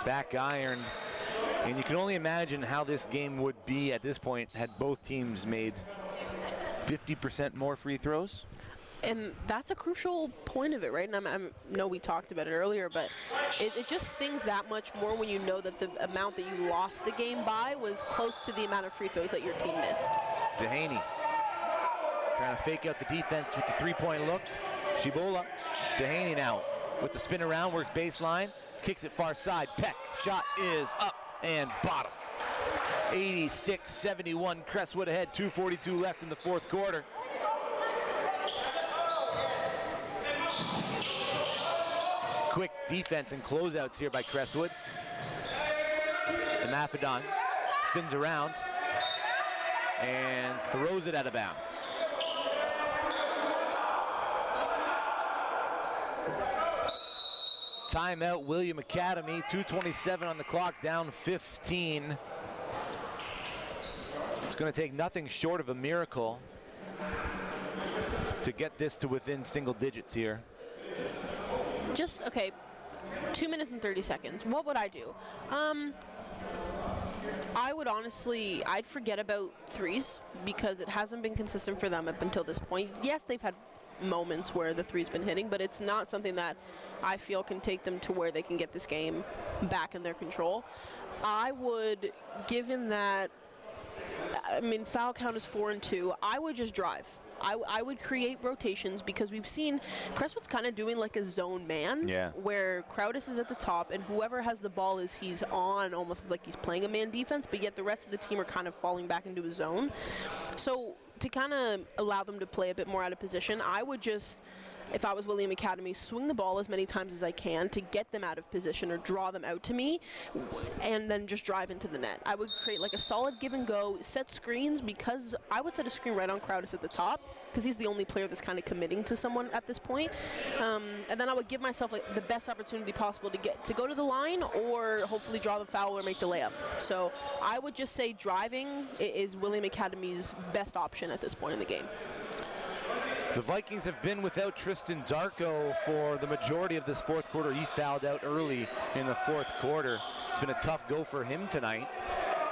Back iron, and you can only imagine how this game would be at this point had both teams made 50% more free throws. And that's a crucial point of it, right? And I know we talked about it earlier, but it just stings that much more when you know that the amount that you lost the game by was close to the amount of free throws that your team missed. Dehaney trying to fake out the defense with the three-point look. Shibola. Dehaney now with the spin around, works baseline, kicks it far side. Peck, shot is up and bottom. 86-71, Crestwood ahead, 2:42 left in the fourth quarter. Quick defense and closeouts here by Crestwood. And Mafedon spins around and throws it out of bounds. Timeout, William Academy, 2:27 on the clock, down 15. It's going to take nothing short of a miracle to get this to within single digits here. Just, okay, 2 minutes and 30 seconds. What would I do? I would honestly, I'd forget about threes because it hasn't been consistent for them up until this point. Yes, they've had moments where the three's been hitting, but it's not something that I feel can take them to where they can get this game back in their control. I would, given that, I mean, foul count is 4 and 2, I would just drive. I would create rotations because we've seen Crestwood's kind of doing like a zone man, where Crowdis is at the top and whoever has the ball he's on, almost like he's playing a man defense, but yet the rest of the team are kind of falling back into a zone. So to kind of allow them to play a bit more out of position, I would just, if I was William Academy, swing the ball as many times as I can to get them out of position or draw them out to me, and then just drive into the net. I would create like a solid give and go, set screens, because I would set a screen right on Crowdis at the top, because he's the only player that's kind of committing to someone at this point. And then I would give myself like the best opportunity possible to go to the line or hopefully draw the foul or make the layup. So I would just say driving is William Academy's best option at this point in the game. The Vikings have been without Tristan Darko for the majority of this fourth quarter. He fouled out early in the fourth quarter. It's been a tough go for him tonight.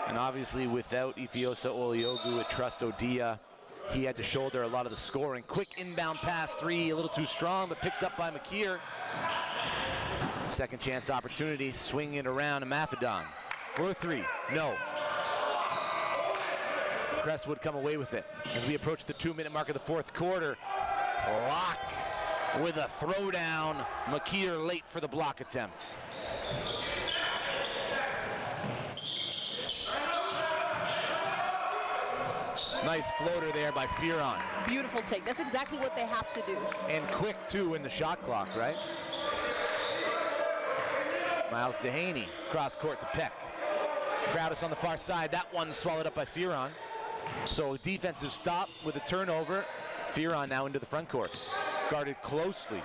And obviously without Ifeosa Oliogu at Trust Odia, he had to shoulder a lot of the scoring. Quick inbound pass, three, a little too strong, but picked up by McKeer. Second chance opportunity, swinging it around to Mafedon. For a three, no. Crestwood come away with it. As we approach the 2-minute mark of the fourth quarter, Locke with a throwdown. McKeer late for the block attempt. Nice floater there by Fearon. Beautiful take. That's exactly what they have to do. And quick, too, in the shot clock, right? Miles Dehaney, cross court to Peck. Crowdis on the far side. That one swallowed up by Fearon. So defensive stop with a turnover. Fearon now into the front court. Guarded closely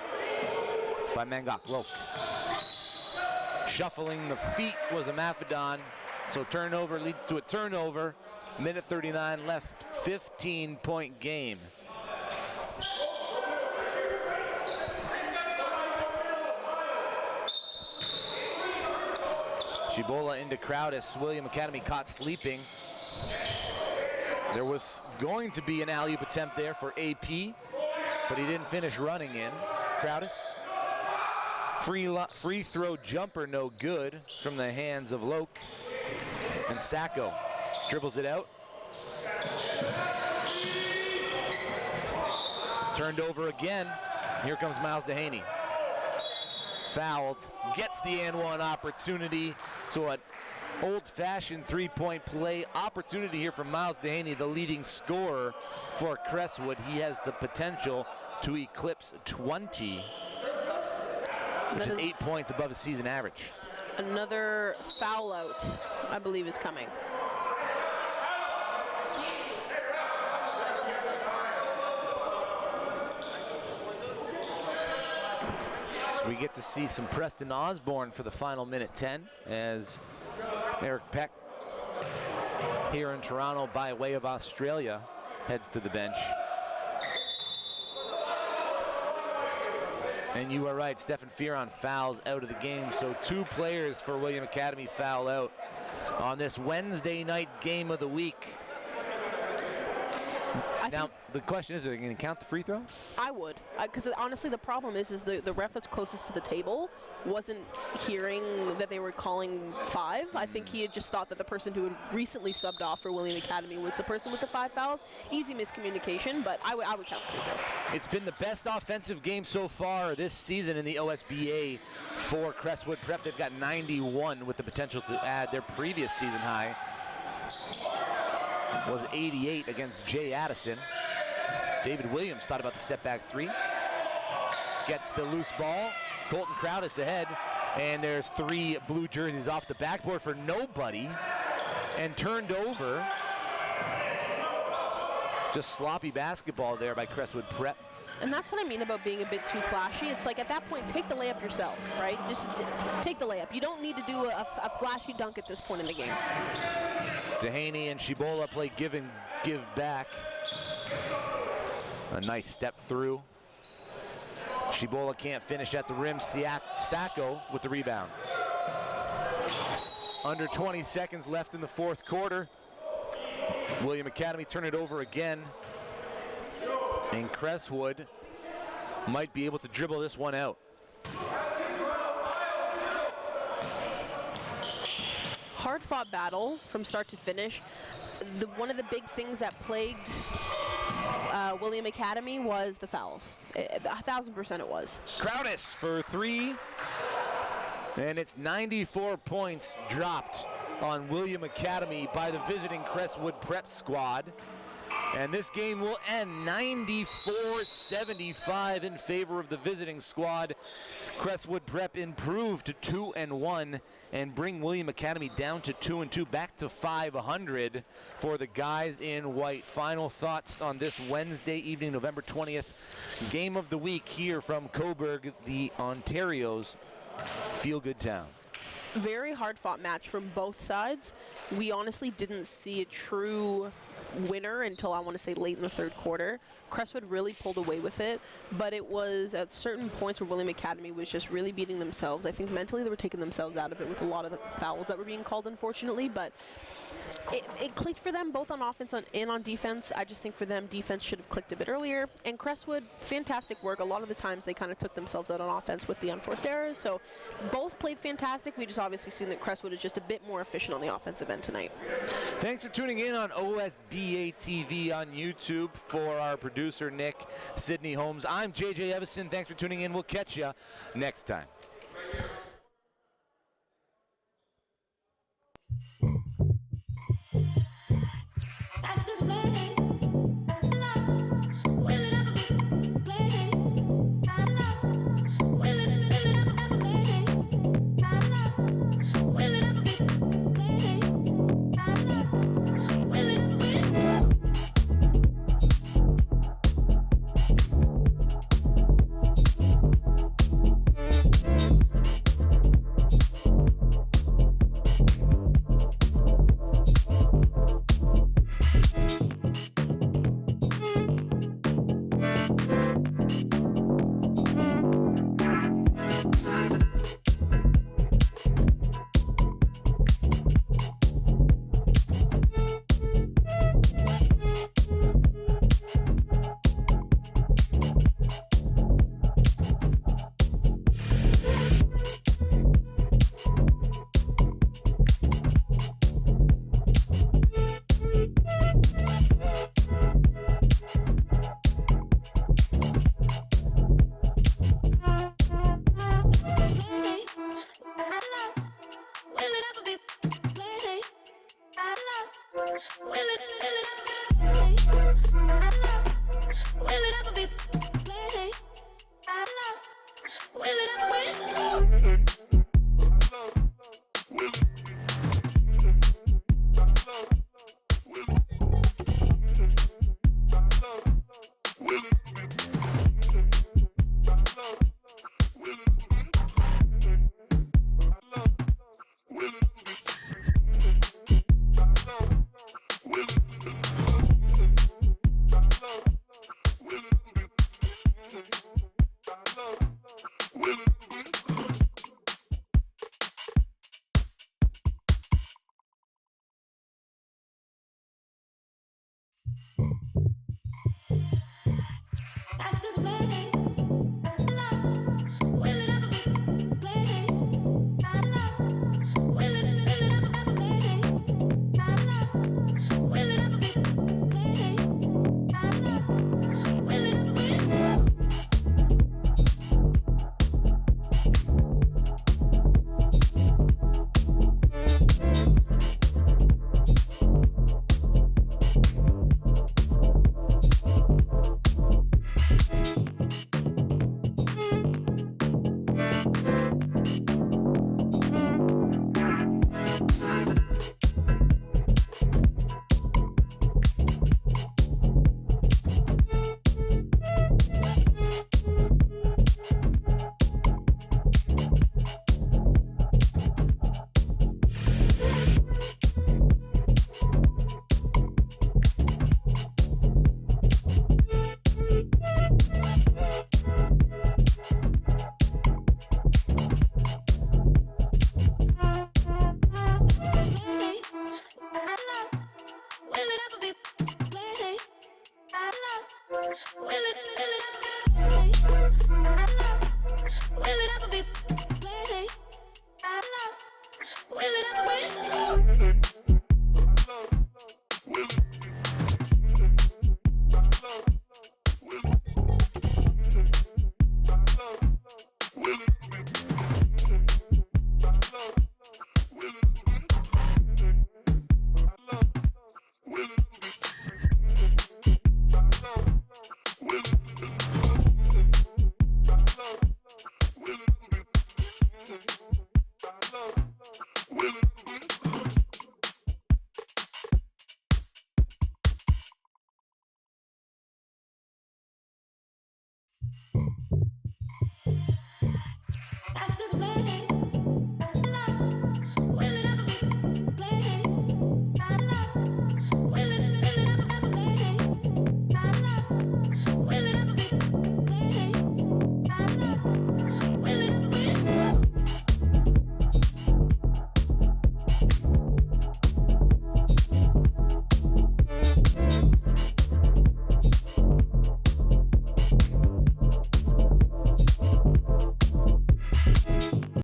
by Mangok Lok. Shuffling the feet was a Mafedon. So turnover leads to a turnover. Minute 39 left, 15-point game. Chibola into Crowdis. William Academy caught sleeping. There was going to be an alley-oop attempt there for AP, but he didn't finish running in. Crowdis. Free throw jumper, no good from the hands of Loke. And Sacco dribbles it out. Turned over again. Here comes Miles Dehaney. Fouled, gets the and one opportunity. So an old-fashioned three-point play opportunity here from Miles Dehaney, the leading scorer for Crestwood. He has the potential to eclipse 20, which is 8 points above his season average. Another foul out, I believe, is coming. So we get to see some Preston Osborne for the final minute 10 as Eric Peck here in Toronto by way of Australia heads to the bench. And you are right, Stefan Fearon fouls out of the game. So 2 players for William Academy foul out on this Wednesday night game of the week. Now, the question is, are they going to count the free throw? I would, because honestly the problem is the ref that's closest to the table wasn't hearing that they were calling 5. I think he had just thought that the person who had recently subbed off for William Academy was the person with the 5 fouls. Easy miscommunication, but I would count the free throw. It's been the best offensive game so far this season in the OSBA for Crestwood Prep. They've got 91 with the potential to add their previous season high. Was 88 against Jay Addison. David Williams thought about the step back 3. Gets the loose ball. Colton Crowdis ahead. And there's 3 blue jerseys off the backboard for nobody. And turned over. Just sloppy basketball there by Crestwood Prep. And that's what I mean about being a bit too flashy. It's like at that point, take the layup yourself, right? Just take the layup. You don't need to do a flashy dunk at this point in the game. Dehaney and Chibola play give and give back. A nice step through. Chibola can't finish at the rim. Sacco with the rebound. Under 20 seconds left in the 4th quarter. William Academy turn it over again. And Crestwood might be able to dribble this one out. Hard-fought battle from start to finish. One of the big things that plagued William Academy was the fouls. 1,000% it was. Crowdis for 3. And it's 94 points dropped on William Academy by the visiting Crestwood Prep squad. And this game will end 94-75 in favor of the visiting squad. Crestwood Prep improved to 2-1 and bring William Academy down to 2-2, back to 500 for the guys in white. Final thoughts on this Wednesday evening, November 20th, game of the week here from Cobourg, the Ontario's feel-good town. Very hard-fought match from both sides. We honestly didn't see a true winner until I want to say late in the 3rd quarter. Crestwood really pulled away with it, but it was at certain points where William Academy was just really beating themselves. I think mentally they were taking themselves out of it with a lot of the fouls that were being called, unfortunately, but it clicked for them both on offense and on defense. I just think for them, defense should have clicked a bit earlier. And Crestwood, fantastic work. A lot of the times they kind of took themselves out on offense with the unforced errors. So both played fantastic. We just obviously seen that Crestwood is just a bit more efficient on the offensive end tonight. Thanks for tuning in on OSBA TV on YouTube. For our producer, Nick, Sydney Holmes, I'm JJ Evison. Thanks for tuning in. We'll catch you next time.